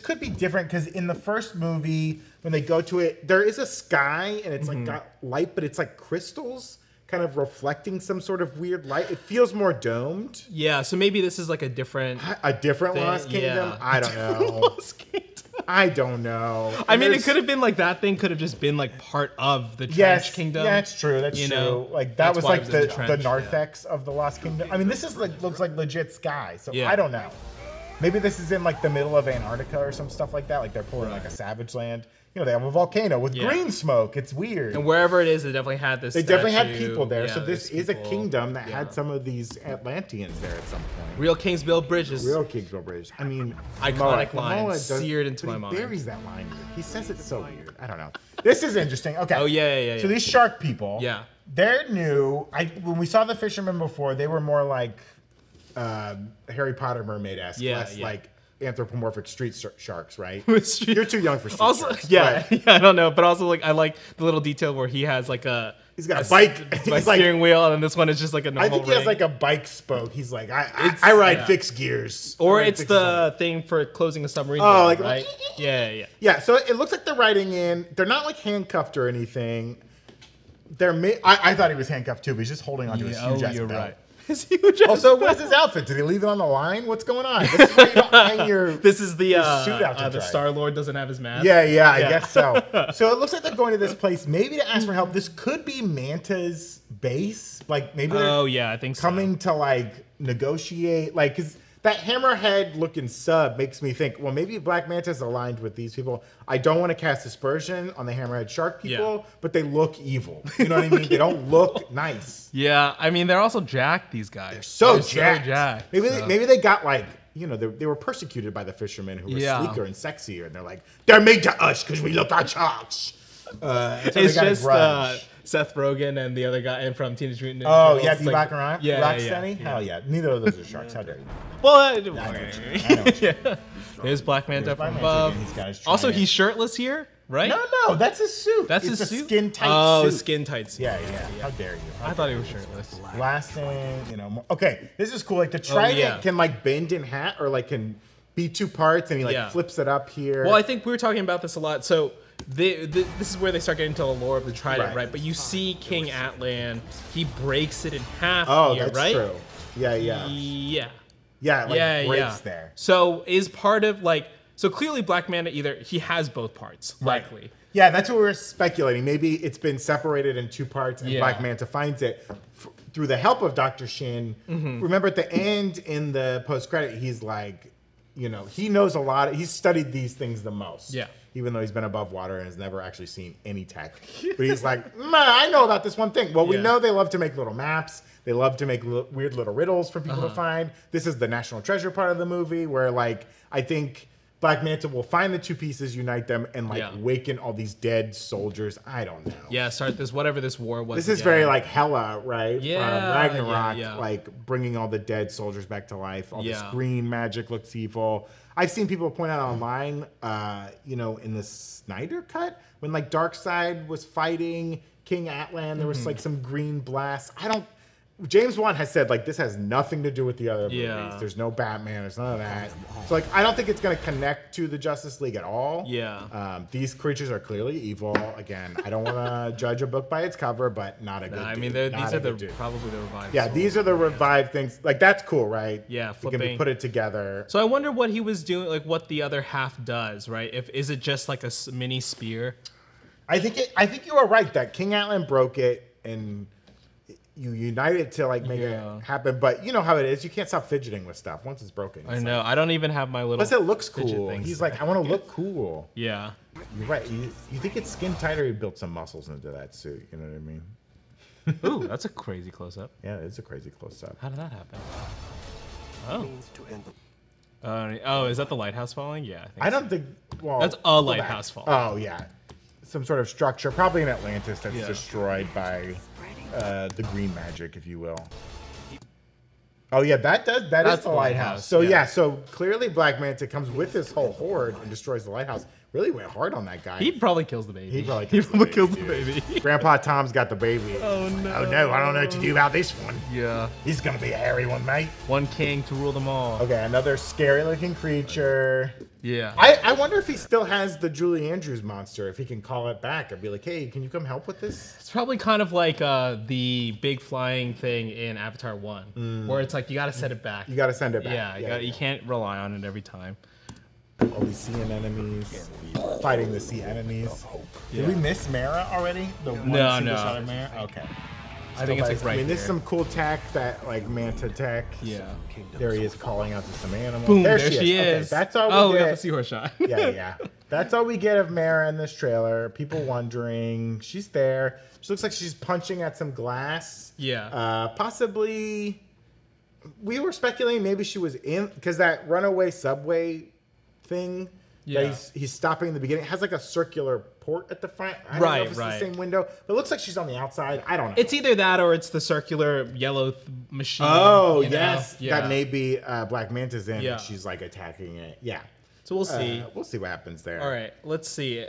could be different because in the first movie when they go to it, there is a sky and it's like got light, but it's like crystals kind of reflecting some sort of weird light. It feels more domed. Yeah. So maybe this is like a different Lost Kingdom. Yeah. I don't know. Lost Kingdom. I don't know. I mean, it could have been like that thing could have just been like part of the Trench Kingdom. Yeah, that's true. That's true. Like that was like the narthex of the Lost Kingdom. I mean, this is like looks like legit sky. So I don't know. Maybe this is in like the middle of Antarctica or some stuff like that. Like they're pulling like a savage land. You know, they have a volcano with green smoke. It's weird. And wherever it is, they definitely had this. They definitely had people there. So this is a kingdom that had some of these Atlanteans there at some point. Real Kings build bridges. Real Kings build bridges. I mean, iconic line seared into my mind. He buries that line. He says it's so weird. I don't know. This is interesting. Okay. Oh yeah. So these shark people. Yeah. They're new. When we saw the fishermen before, they were more like Harry Potter mermaid-esque, less like anthropomorphic street sharks, right? You're too young for street sharks. Yeah, I don't know, but also like I like the little detail where he has like he's got a bike, he's steering wheel, and then this one is just like a normal. I think he has like a bike spoke. He's like, I ride fixed gears, or it's the thing for closing a submarine. Oh, like right? Yeah. So it looks like they're riding in. They're not like handcuffed or anything. I thought he was handcuffed too, but he's just holding onto his huge ass belt. Right. Also, what's his outfit? Did he leave it on the line? What's going on? This is where you don't hang your This is the suit out to the dry. Star-Lord doesn't have his mask. Yeah, I guess so. So it looks like they're going to this place maybe to ask for help. This could be Manta's base. Like maybe they're I think coming to like negotiate. Like, because that hammerhead looking sub makes me think, well, maybe Black Manta's aligned with these people. I don't want to cast aspersion on the hammerhead shark people, but they look evil. You know what I mean? They don't look nice. Yeah, I mean, they're also jacked, these guys. They're so jacked. Maybe they got like, you know, they were persecuted by the fishermen who were sleeker and sexier. And they're like, they're made to us because we look like sharks. It's just Seth Rogen and the other guy from Teenage Mutant Ninja Turtles. Turtles. Yeah, D-Bach and Rock? Yeah. Rocksteady? Hell yeah. Neither of those are sharks. How dare you? Well, I know what you mean. There's Black Manta from Black above. Manta again. Also, he's shirtless here, right? No, that's his suit. That's it's his a suit? skin-tight suit. Oh, skin-tight suit. Yeah. How dare you? I thought he was shirtless. Lasting, you know. Okay, this is cool. Like the trident can like bend in half or like can be two parts and he like flips it up here. Well, I think we were talking about this a lot. So this is where they start getting to the lore of the trident, right? But you see King Atlan, he breaks it in half here, that's right? True. Yeah. Yeah, it breaks there. So is part of like, so clearly Black Manta he has both parts, likely. Yeah, that's what we were speculating. Maybe it's been separated in two parts and Black Manta finds it through the help of Dr. Shin. Remember at the end in the post-credit, he's like, you know, he knows a lot. He's studied these things the most. Yeah. Even though he's been above water and has never actually seen any tech. But he's like, I know about this one thing. Well, we know they love to make little maps. They love to make weird little riddles for people to find. This is the national treasure part of the movie where, like, I think Black Manta will find the two pieces, unite them, and, like, waken all these dead soldiers. I don't know. Yeah, start whatever this war was. This is very, like, Hela, right? Yeah. Ragnarok, like, bringing all the dead soldiers back to life. All this green magic looks evil. I've seen people point out online, you know, in the Snyder cut, when, like, Darkseid was fighting King Atlan, there was, like, some green blast. James Wan has said like this has nothing to do with the other movies. Yeah. There's no Batman. There's none of that. So like I don't think it's gonna connect to the Justice League at all. Yeah. These creatures are clearly evil. Again, I don't want to judge a book by its cover, but not a good. I mean, dude. these are probably the revived. Yeah, these are the revived things. Like that's cool, right? Yeah, you can put it together. So I wonder what he was doing, like what the other half does, right? Is it just like a mini spear? I think you are right that King Atlan broke it and you unite it to like make it happen. But you know how it is. You can't stop fidgeting with stuff once it's broken. I know. I don't even have my little. Plus, it looks cool. He's like, I want to look cool. Yeah. You're right. You think it's skin tight or he built some muscles into that suit? You know what I mean? Ooh, that's a crazy close up. Yeah, it's a crazy close up. How did that happen? Oh, is that the lighthouse falling? Yeah, I don't think. Well, that's a lighthouse falling. Oh yeah, some sort of structure, probably in Atlantis that's destroyed by the green magic, if you will. Oh yeah, that's is the lighthouse. So yeah, so clearly Black Manta comes with this whole horde and destroys the lighthouse. Really went hard on that guy. He probably kills the baby. He probably kills the baby. Grandpa Tom's got the baby. Oh no. Oh no, I don't know what to do about this one. Yeah. He's gonna be a hairy one, mate. One king to rule them all. Okay, another scary looking creature. Yeah. I wonder if he still has the Julie Andrews monster, if he can call it back and be like, hey, can you come help with this? It's probably kind of like the big flying thing in Avatar 1, where it's like you gotta set it back. You gotta send it back. Yeah, you can't rely on it every time. All these sea enemies, fighting the sea enemies. Did we miss Mara already? The one single shot of Mara? Okay. I think it's like right. I mean, there's some cool tech that like Manta tech. Yeah. There he is calling out to some animals. Boom, there she is. Okay, that's all we get. We got the seahorse shot. yeah. That's all we get of Mara in this trailer. People wondering. She's there. She looks like she's punching at some glass. Yeah. Possibly. We were speculating maybe she was in because that runaway subway thing. Yeah. He's stopping in the beginning. It has like a circular port at the front. I don't know if it's the same window, but it looks like she's on the outside. I don't know. It's either that or it's the circular yellow machine. Oh, yes. Yeah. That may be Black Manta's in and she's like attacking it. Yeah. So we'll see. We'll see what happens there. All right. Let's see.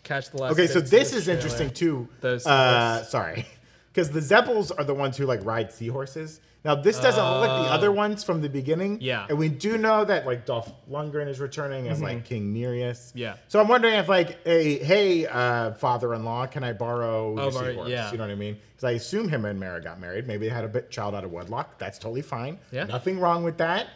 Catch the last. Okay, so this is interesting too. Sorry. Because the Zeppels are the ones who like ride seahorses. Now this doesn't look like the other ones from the beginning. Yeah. And we do know that like Dolph Lundgren is returning as like King Nereus. Yeah. So I'm wondering if like hey, father-in-law, can I borrow your seahorse? Yeah. You know what I mean? Because I assume him and Mara got married. Maybe they had a child out of wedlock. That's totally fine. Yeah. Nothing wrong with that.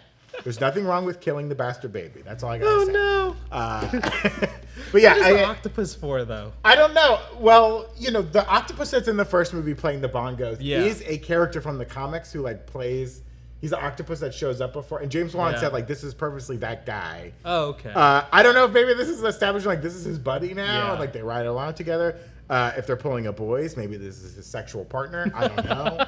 There's nothing wrong with killing the bastard baby. That's all I gotta say. Oh no. But yeah, what is the octopus for though? I don't know. Well, you know, the octopus that's in the first movie playing the bongos is a character from the comics who like plays. He's an octopus that shows up before, and James Wan said like this is purposely that guy. Oh, okay. I don't know if maybe this is establishing like this is his buddy now, Yeah. and like they ride along together. If they're pulling a boys, maybe this is his sexual partner. I don't know.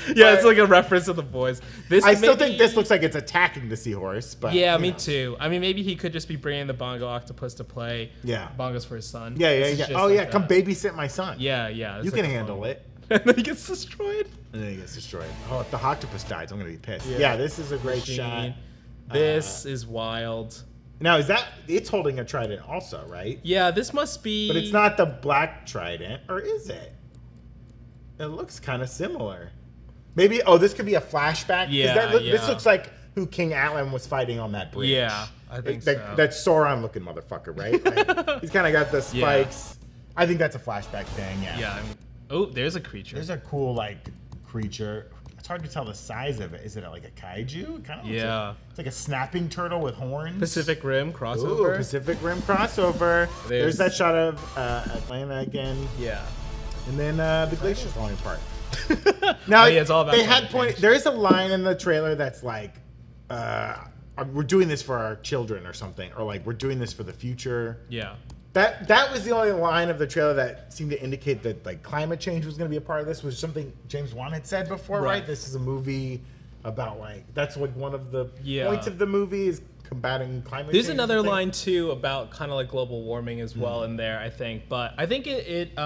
It's like a reference to the boys. I still think this looks like it's attacking the seahorse. But yeah, me too. I mean, maybe he could just be bringing the bongo octopus to play. Yeah. Bongos for his son. Yeah. Oh yeah, come babysit my son. Yeah. You can handle it. And then he gets destroyed. Oh, if the octopus dies, I'm gonna be pissed. Yeah, this is a great shot. This is wild. Now, it's holding a trident also, right? Yeah, this must be... But it's not the black trident, or is it? It looks kind of similar. Maybe, this could be a flashback? Yeah, This looks like who King Atlan was fighting on that bridge. Yeah, I think so. That Sauron-looking motherfucker, right? Like, he's kind of got the spikes. Yeah. I think that's a flashback thing, yeah. Oh, there's a creature. There's a cool, like, creature. It's hard to tell the size of it. Is it like a kaiju? It kind of looks like, it's like a snapping turtle with horns. Pacific Rim crossover. Ooh, Pacific Rim crossover. There's that shot of Atlanta again. Yeah. And then the glacier's falling apart. Now, it's all about they had point. There is a line in the trailer that's like, we're doing this for our children or something. Or like, we're doing this for the future. Yeah. That was the only line of the trailer that seemed to indicate that like climate change was going to be a part of this. Was something James Wan had said before, right? This is a movie about like that's like one of the points of the movie is combating climate change. There's another line too about kind of like global warming as well in there, I think. But I think it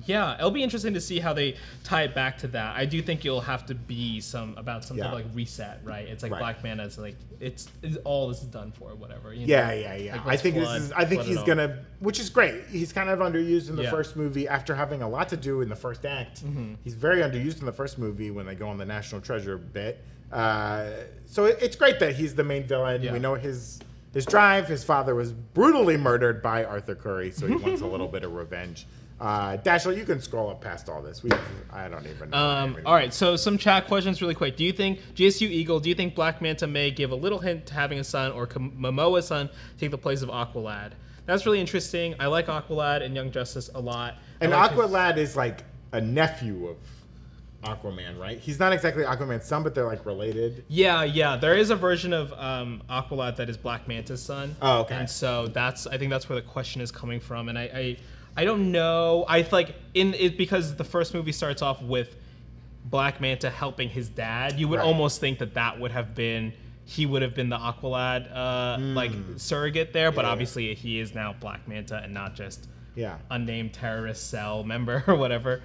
Yeah, it'll be interesting to see how they tie it back to that. I do think you'll have to be some type of like reset, right? It's like Black Manta's like it's all this is done for, whatever. You know? Yeah. Like, I think he's gonna, which is great. He's kind of underused in the first movie after having a lot to do in the first act. He's very underused in the first movie when they go on the National Treasure bit. So it's great that he's the main villain. We know his drive. His father was brutally murdered by Arthur Curry, so he wants a little bit of revenge. Dashiell, you can scroll up past all this. I don't even know. All right, so some chat questions really quick. Do you think, GSU Eagle, do you think Black Manta may give a little hint to having a son or Momoa's son take the place of Aqualad? That's really interesting. I like Aqualad and Young Justice a lot. And Aqualad is like a nephew of Aquaman, right? He's not exactly Aquaman's son, but they're like related. Yeah. There is a version of Aqualad that is Black Manta's son. Oh, okay. And so I think that's where the question is coming from. And I don't know. I like in it because the first movie starts off with Black Manta helping his dad. You would almost think that would have been he would have been the Aqualad like surrogate there, but obviously he is now Black Manta and not just unnamed terrorist cell member or whatever.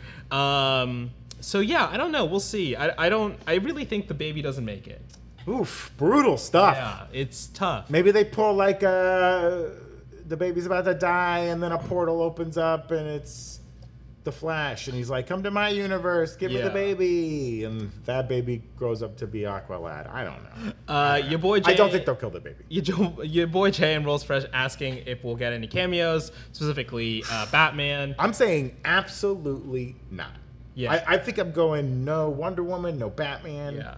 So yeah, I don't know. We'll see. I really think the baby doesn't make it. Oof, brutal stuff. Yeah, it's tough. Maybe they pull like the baby's about to die, and then a portal opens up, and it's the Flash, and he's like, "Come to my universe, give me the baby," and that baby grows up to be Aqualad. I don't know. Your boy Jay, I don't think they'll kill the baby. Your boy Jay and Rolls Fresh asking if we'll get any cameos, specifically Batman. I'm saying absolutely not. Yeah, I think I'm going no Wonder Woman, no Batman. Yeah.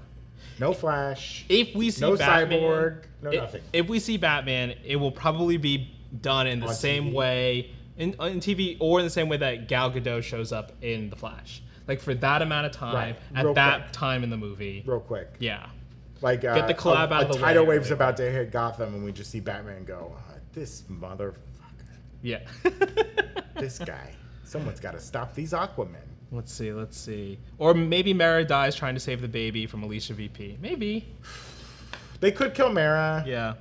No Flash. If we see Batman, Cyborg, no nothing. If we see Batman, it will probably be done in the same way on TV or in the same way that Gal Gadot shows up in The Flash. Like for that amount of time at that time in the movie. Real quick. Yeah. Like get the collab out of the way. A tidal wave's about to hit Gotham and we just see Batman go, this motherfucker. Yeah. This guy. Someone's got to stop these Aquamen. Let's see. Or maybe Mara dies trying to save the baby from Alicia VP. Maybe. They could kill Mara. Yeah.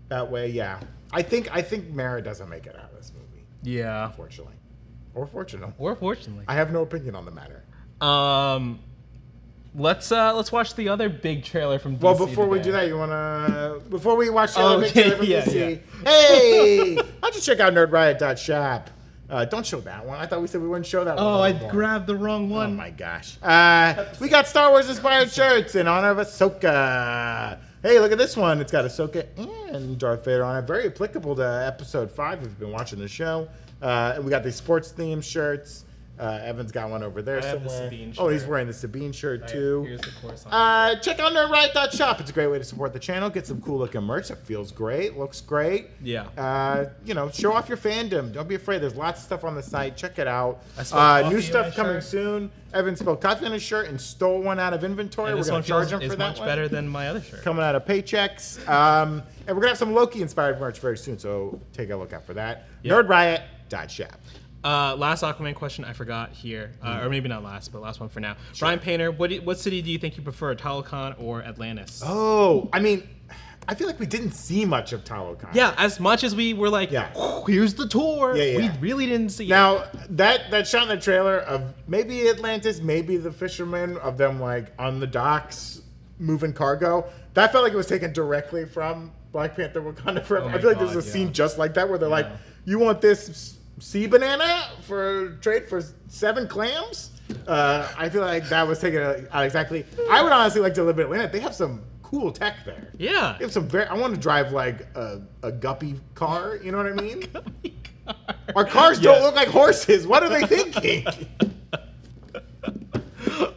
That way, yeah. I think Mara doesn't make it out of this movie. Yeah. Unfortunately. Or fortunately. I have no opinion on the matter. Let's watch the other big trailer from DC. Well, before we do that, before we watch the other big trailer from DC, hey, why don't you check out nerdriot.shop. Don't show that one. I thought we said we wouldn't show that one. Oh, I grabbed the wrong one. Oh my gosh. We got Star Wars inspired shirts in honor of Ahsoka. Hey, look at this one. It's got Ahsoka and Darth Vader on it. Very applicable to episode 5 if you've been watching the show. And we got these sports themed shirts. Evan's got one over there somewhere. Oh, he's wearing the Sabine shirt too. Here's the course check out nerdriot.shop. It's a great way to support the channel. Get some cool looking merch. It feels great. Looks great. Yeah. Show off your fandom. Don't be afraid. There's lots of stuff on the site. Check it out. New stuff coming soon. Evan spilled coffee on his shirt and stole one out of inventory. We're going to charge him for that one. It's much better than my other shirt. Coming out of paychecks. And we're going to have some Loki inspired merch very soon. So take a look out for that. Yep. Nerdriot.shop. Last Aquaman question I forgot here, or maybe not last, but last one for now. Sure. Brian Painter, what city do you think you prefer, Talokan or Atlantis? Oh, I mean, I feel like we didn't see much of Talokan. Yeah, as much as we were like, here's the tour. We really didn't see it. Now, that shot in the trailer of maybe Atlantis, maybe the fishermen, of them like on the docks moving cargo, that felt like it was taken directly from Black Panther Wakanda Forever. I feel like there's a scene just like that where they're like, you want this sea banana for trade for 7 clams? I feel like that was taken out exactly. I would honestly like to live in Atlanta. They have some cool tech there. Yeah. They have some I want to drive like a guppy car. You know what I mean? Car. Our cars don't look like horses. What are they thinking?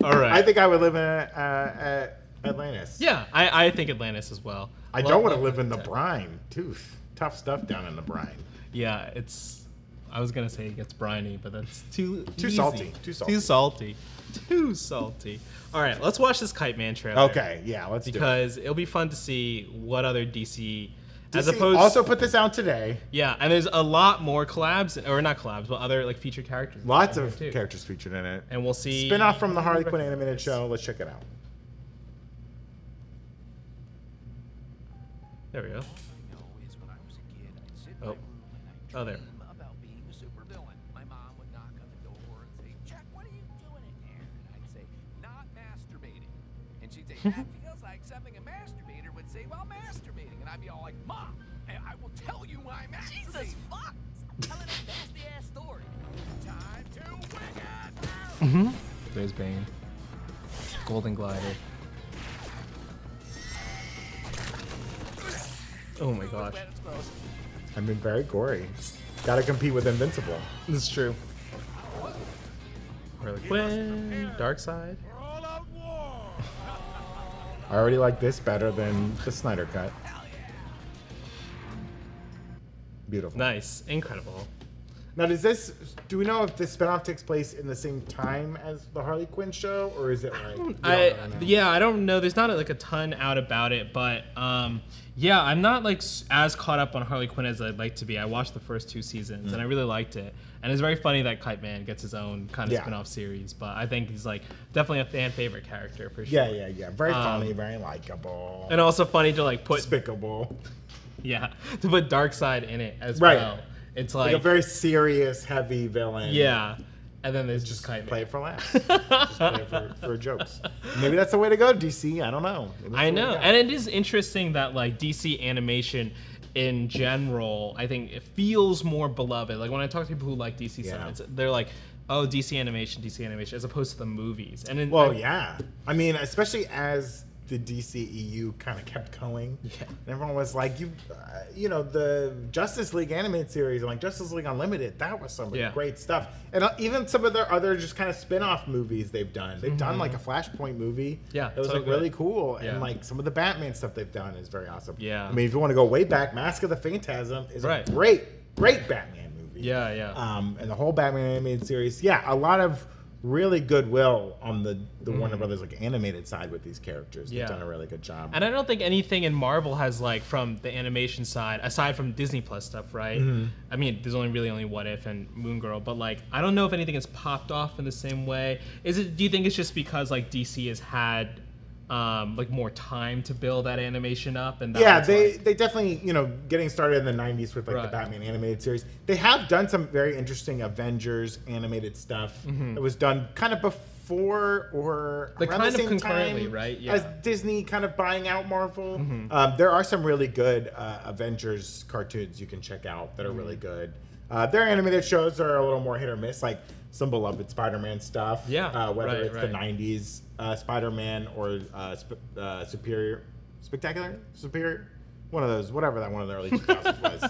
All right. I think I would live in Atlantis. Yeah, I think Atlantis as well. I don't want to live in the brine. Tough stuff down in the brine. Yeah, I was gonna say it gets briny, but that's too salty. Too salty. All right, let's watch this Kite Man trailer. Okay, yeah, let's do it. Because it'll be fun to see what other DC also put this out today. Yeah, and there's a lot more collabs, or not collabs, but other like featured characters. Lots of characters featured in it. And we'll see spin-off from the Harley Quinn animated show. Let's check it out. There we go. Oh, there. She'd say, that feels like something a masturbator would say while masturbating. And I'd be all like, Mom, I will tell you why I'm masturbating. Jesus fuck! Tell her that nasty ass story. Time to wing it! Mm-hmm. There's Bane. Golden glider. Oh my gosh. I mean, very gory. Got to compete with Invincible. This is true. Harley Quinn, Darkseid. I already like this better than the Snyder cut. Beautiful. Nice. Incredible. Now, do we know if this spinoff takes place in the same time as the Harley Quinn show, or is it like? I don't know. There's not like a ton out about it, but yeah, I'm not like as caught up on Harley Quinn as I'd like to be. I watched the first 2 seasons and I really liked it, and it's very funny that Kite Man gets his own kind of spinoff series. But I think he's like definitely a fan favorite character for sure. Yeah. Very funny, very likable, and also funny to like put despicable. Yeah, to put Darkseid in it as well. It's like a very serious, heavy villain. Yeah. And then there's just Kite Man. Play it for laughs. Just play it for jokes. Maybe that's the way to go, DC. I don't know. I know. And it is interesting that like DC animation in general, I think it feels more beloved. Like when I talk to people who like DC stuff, they're like, oh, DC animation, as opposed to the movies. And yeah. I mean, especially as the DCEU kind of kept going. Yeah. And everyone was like, you know, the Justice League animated series and like Justice League Unlimited, that was some great stuff. And even some of their other just kind of spin-off movies they've done. They've done like a Flashpoint movie. Yeah. That was like really cool. Yeah. And like some of the Batman stuff they've done is very awesome. Yeah. I mean, if you want to go way back, Mask of the Phantasm is a great Batman movie. Yeah. And the whole Batman animated series. Yeah, a lot of really goodwill on the Warner Brothers like animated side with these characters. They've done a really good job. And I don't think anything in Marvel has like from the animation side, aside from Disney Plus stuff, right? I mean, there's only What If and Moon Girl, but like I don't know if anything has popped off in the same way. Do you think it's just because like DC has had like more time to build that animation up? And they definitely, you know, getting started in the 90s with like the Batman animated series. They have done some very interesting Avengers animated stuff that was done kind of before or like around kind the same of concurrently, time right? Yeah. As Disney kind of buying out Marvel. There are some really good Avengers cartoons you can check out that are really good. Their animated shows are a little more hit or miss, like some beloved Spider-Man stuff. Yeah, whether it's the 90s Spider-Man or Spectacular? One of those, whatever that one of the early 2000s was,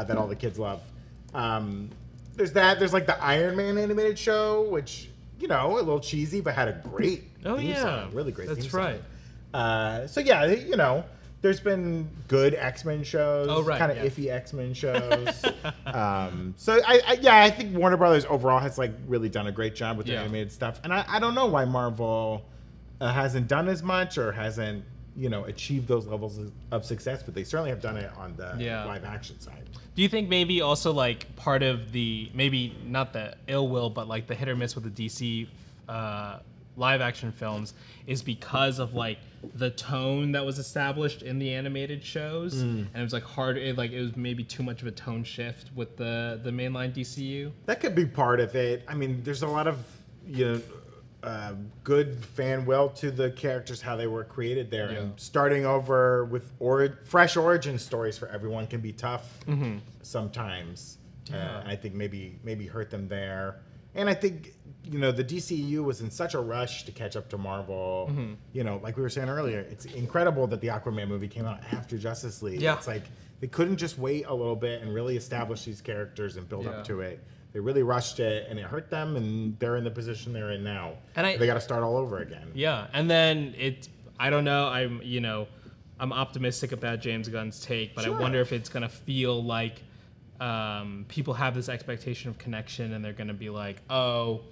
that all the kids love. There's that. There's like the Iron Man animated show, which, you know, a little cheesy, but had a great theme song. Really great theme song. That's right. So yeah, you know, there's been good X-Men shows, kind of iffy X-Men shows. So I think Warner Brothers overall has like really done a great job with their animated stuff, and I don't know why Marvel hasn't done as much or hasn't, you know, achieved those levels of success, but they certainly have done it on the live action side. Do you think maybe also like part of the, maybe not the ill will, but like the hit or miss with the DC live action films is because of like the tone that was established in the animated shows, and it was like hard, it was maybe too much of a tone shift with the mainline DCU? That could be part of it. I mean, there's a lot of, you know, good fan will to the characters, how they were created there, and starting over with fresh origin stories for everyone can be tough sometimes. I think maybe hurt them there. And I think, you know, the DCU was in such a rush to catch up to Marvel. You know, like we were saying earlier, it's incredible that the Aquaman movie came out after Justice League. It's like they couldn't just wait a little bit and really establish these characters and build up to it. They really rushed it, and it hurt them, and they're in the position they're in now. And they got to start all over again. Yeah, and then I don't know. I'm optimistic about James Gunn's take, but I wonder if it's gonna feel like people have this expectation of connection, and they're gonna be like, oh,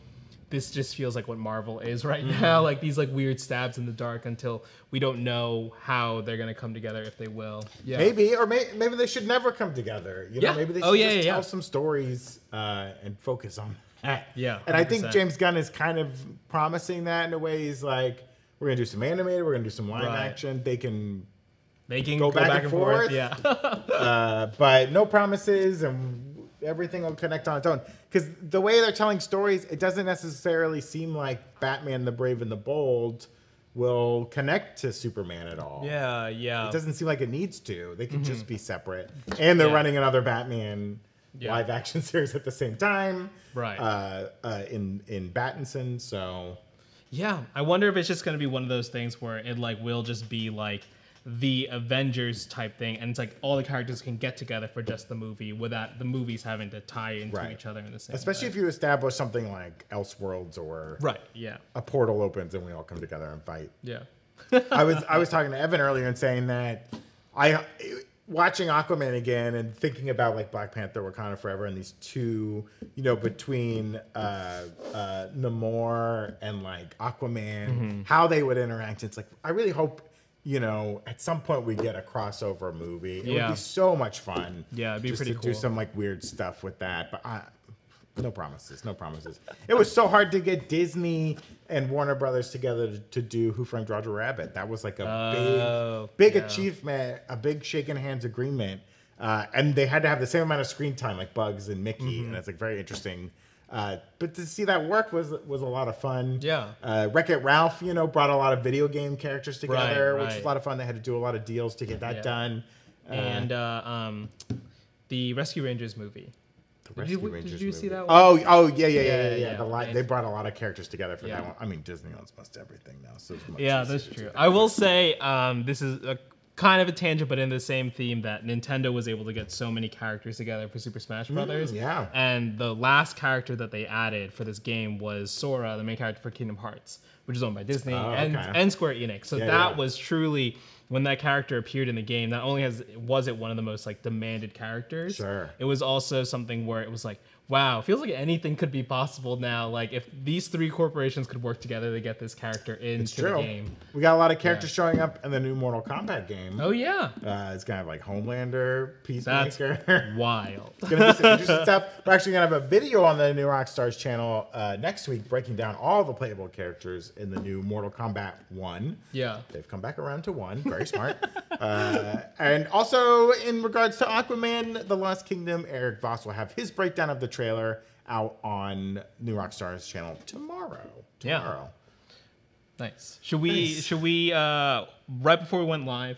this just feels like what Marvel is right now, like these like weird stabs in the dark until we don't know how they're gonna come together, if they will. Maybe they should never come together. You know, maybe they should tell some stories and focus on that. And I think James Gunn is kind of promising that in a way. He's like, we're gonna do some animated, we're gonna do some live action. They can go back and forth. But no promises, and everything will connect on its own. Because the way they're telling stories, it doesn't necessarily seem like Batman the Brave and the Bold will connect to Superman at all. Yeah, yeah. It doesn't seem like it needs to. They can just be separate. And they're running another Batman live action series at the same time. Right. In Battinson, so... Yeah, I wonder if it's just going to be one of those things where it like will just be like the Avengers type thing, and it's like all the characters can get together for just the movie without the movies having to tie into each other in the same Especially way. if you establish something like Elseworlds or a portal opens and we all come together and fight. Yeah. I was talking to Evan earlier and saying that watching Aquaman again and thinking about like Black Panther, Wakanda Forever, and these two, between Namor and like Aquaman, how they would interact. It's like, I really hope, at some point we get a crossover movie. It would be so much fun. Yeah, it'd be just pretty to cool. do some like weird stuff with that. But no promises, no promises. It was so hard to get Disney and Warner Brothers together to do Who Framed Roger Rabbit. That was like a big achievement, a big shaking hands agreement. And they had to have the same amount of screen time like Bugs and Mickey. And it's like very interesting. But to see that work was a lot of fun. Yeah. Wreck-It Ralph, brought a lot of video game characters together, Right. which was a lot of fun. They had to do a lot of deals to get that done. And the Rescue Rangers movie. Did you see that one? Oh, yeah. They brought a lot of characters together for that one. I mean, Disney owns most everything now, so it's much easier that's to do true. that. I will say this is a kind of a tangent, but in the same theme that Nintendo was able to get so many characters together for Super Smash Brothers. Yeah. And the last character that they added for this game was Sora, the main character for Kingdom Hearts, which is owned by Disney and Square Enix. So that was truly, when that character appeared in the game, not only was it one of the most like demanded characters, it was also something where it was like, wow, feels like anything could be possible now. Like if these three corporations could work together to get this character into the game. We got a lot of characters showing up in the new Mortal Kombat game. Oh yeah. It's gonna have like Homelander, Peacemaker. That's wild. It's gonna be some interesting stuff. We're actually gonna have a video on the new Rockstars channel next week breaking down all the playable characters in the new Mortal Kombat 1. Yeah. They've come back around to 1. Very smart. And also in regards to Aquaman, The Lost Kingdom, Eric Voss will have his breakdown of the trailer out on New Rockstars channel tomorrow. Nice. Should we right before we went live,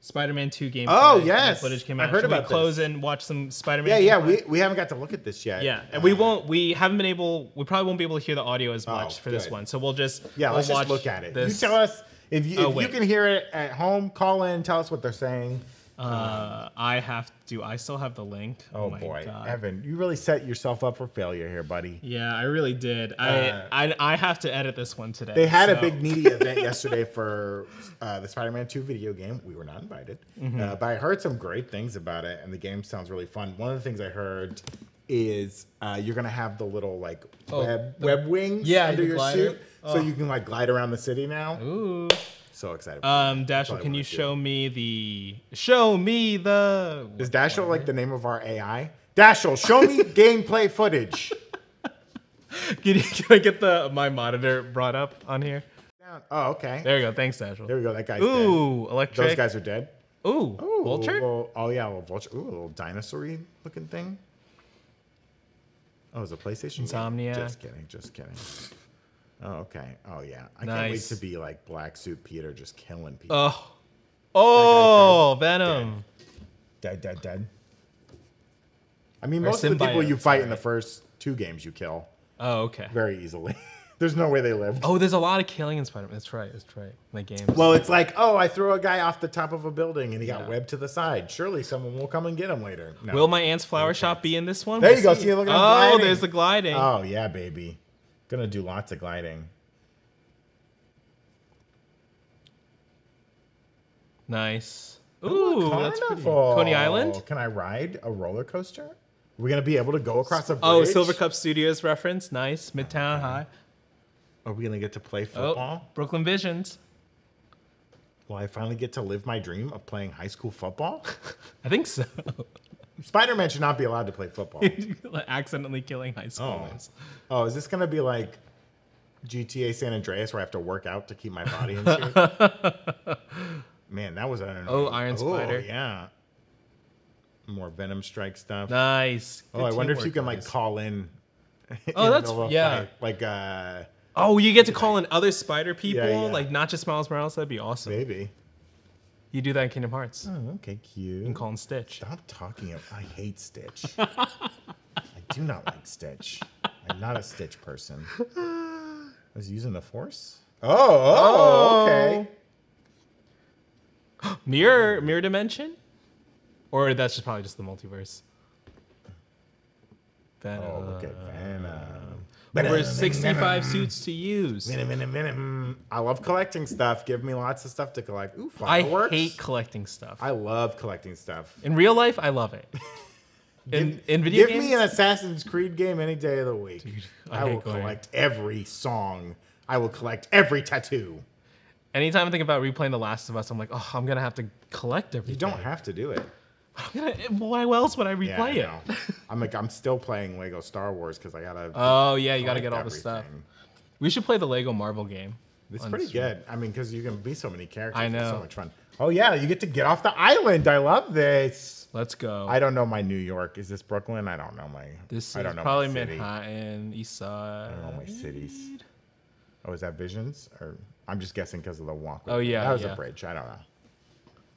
Spider-Man 2 game footage came out. I heard about close this. and watch some Spider-Man? We haven't got to look at this yet. Yeah, and we probably won't be able to hear the audio as much for this one. So we'll just let's just look at it. You tell us if you can hear it at home, call in, tell us what they're saying. I still have the link. Oh my boy, God. Evan, you really set yourself up for failure here, buddy. Yeah, I really did. I have to edit this one today. They had a big media event yesterday for the Spider-Man 2 video game. We were not invited, but I heard some great things about it, and the game sounds really fun. One of the things I heard is you're gonna have the little like web wings under your suit, so you can like glide around the city now. Ooh. So excited. Dashiell, can you show me the? Is Dashiell like the name of our AI? Dashiell, show me gameplay footage. Can I get my monitor brought up on here? Oh, okay. There you go. Thanks, Dashiell. There we go. That guy's dead. Electric. Those guys are dead. Ooh, vulture. A little vulture. Ooh, a little dinosaur-y looking thing. Oh, it's a PlayStation Insomnia. Game? Just kidding. Oh, okay. Oh, yeah. I can't wait to be like Black Suit Peter just killing people. Oh, Venom. Dead. I mean, most of the people you fight in the first 2 games you kill. Oh, okay. Very easily. There's no way they lived. Oh, there's a lot of killing in Spider-Man. That's right. My games. Well, it's like, I threw a guy off the top of a building and he got webbed to the side. Surely someone will come and get him later. No. Will my aunt's flower shop be in this one? There you go. See, look at gliding. There's the gliding. Oh, yeah, baby. Gonna do lots of gliding. Nice. Ooh, that's pretty. Coney Island? Can I ride a roller coaster? Are we gonna be able to go across a bridge? Oh, Silver Cup Studios reference. Nice. Midtown High. Are we gonna get to play football? Brooklyn Visions. Will I finally get to live my dream of playing high school football? I think so. Spider-Man should not be allowed to play football. Accidentally killing high schoolers. Oh, is this gonna be like GTA San Andreas where I have to work out to keep my body in shape? Man, that was Iron Spider. Yeah. More Venom Strike stuff. Nice. I wonder if you can like call in. Oh, that's fight. Like Oh, you get to call in other spider people, Yeah. like not just Miles Morales. That'd be awesome. Maybe. You do that in Kingdom Hearts. Oh, okay, cute. You can call in Stitch. Stop talking. I hate Stitch. I do not like Stitch. I'm not a Stitch person. I was using the Force? Oh, okay. Mirror dimension? Or that's just probably just the multiverse. Venom. Oh, look at Venom. Over 65 suits to use. I love collecting stuff. Give me lots of stuff to collect. Ooh, I fireworks. hate collecting stuff. I love collecting stuff. In real life, I love it. In video games? Give me an Assassin's Creed game any day of the week. Dude, I will collect every song. I will collect every tattoo. Anytime I think about replaying The Last of Us, I'm like, oh, I'm going to have to collect everything. You don't have to do it. Why else would I replay it? I'm still playing Lego Star Wars because I gotta. Oh yeah, you gotta get all the stuff. We should play the Lego Marvel game. It's pretty good. I mean, because you can be so many characters. I know. It's so much fun. Oh yeah, you get to get off the island. I love this. Let's go. I don't know my New York. Is this Brooklyn? I don't know my. This I is don't know probably my city. Manhattan, East Side. I don't know my cities. Oh, is that Visions? Or I'm just guessing because of the walk. Oh yeah, that was a bridge. I don't know.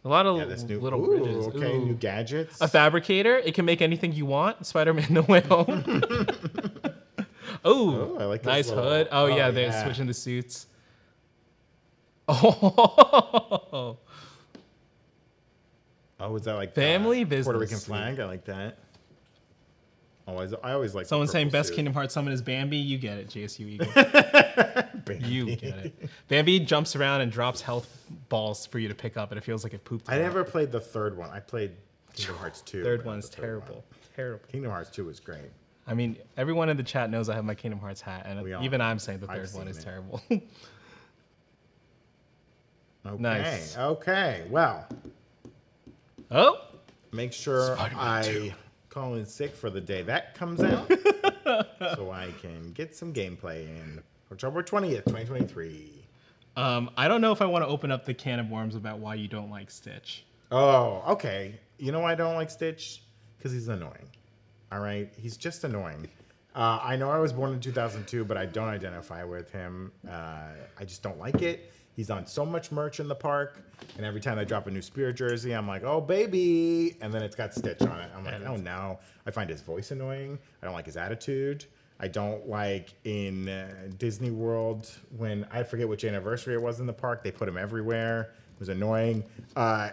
A lot of This new, little bridges. Okay, new gadgets. A fabricator. It can make anything you want. Spider-Man No Way Home. Oh, I like this nice little, hood. Oh yeah, they're yeah. switching the suits. Oh. Oh, is that like Family Puerto business Rican suit. flag? I like that. I always like. Someone the saying purple best suit. Kingdom Hearts summon is Bambi. You get it, GSU Eagle. You get it. Bambi jumps around and drops health balls for you to pick up, and it feels like it pooped. I never played the third one. I played Kingdom Hearts 2. Third one's terrible. Terrible. Kingdom Hearts 2 was great. I mean, everyone in the chat knows I have my Kingdom Hearts hat, and even I'm saying the third one is seen it. terrible. Okay. Nice. Okay. Well, Oh, make sure Spider-Man I 2. call in sick for the day that comes out so I can get some gameplay in. October 20th, 2023. I don't know if I want to open up the can of worms about why you don't like Stitch. Oh, okay. You know why I don't like Stitch? Because he's annoying. All right? He's just annoying. I know I was born in 2002, but I don't identify with him. I just don't like it. He's on so much merch in the park, and every time they drop a new Spirit jersey, I'm like, oh, baby. And then it's got Stitch on it. I'm like, oh, no. I find his voice annoying. I don't like his attitude. I don't like in Disney World when, I forget which anniversary it was in the park, they put him everywhere. It was annoying.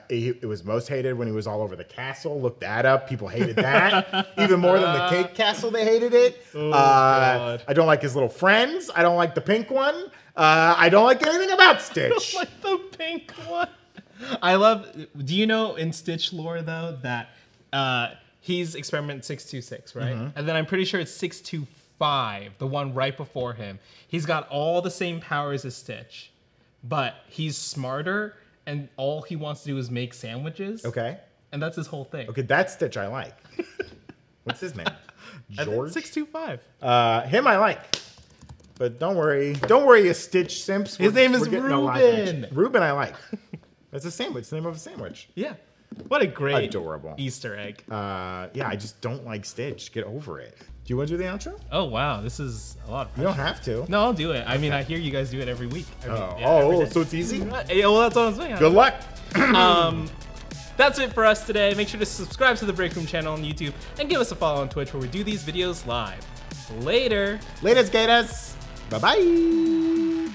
It was most hated when he was all over the castle. Look that up. People hated that. Even more than the cake castle, they hated it. God. I don't like his little friends. I don't like the pink one. I don't like anything about Stitch. Like the pink one. I love. Do you know in Stitch lore though that he's Experiment 626, right? Mm-hmm. And then I'm pretty sure it's 625, the one right before him. He's got all the same powers as Stitch, but he's smarter, and all he wants to do is make sandwiches. Okay. And that's his whole thing. Okay, that's Stitch I like. What's his name? I think George? 625. Him I like. But don't worry. Don't worry, you Stitch simps. His name is we're getting a live Reuben. action. Reuben I like. That's a sandwich. It's the name of a sandwich. Yeah. What a great Adorable. Easter egg. Yeah, I just don't like Stitch. Get over it. Do you want to do the outro? Oh, wow. This is a lot of You don't have to. No, I'll do it. I mean, I hear you guys do it every week. Every day. So it's easy? Yeah, well, that's what I'm saying. Good luck. That's it for us today. Make sure to subscribe to the Breakroom channel on YouTube and give us a follow on Twitch where we do these videos live. Later. Latest gators. Bye-bye.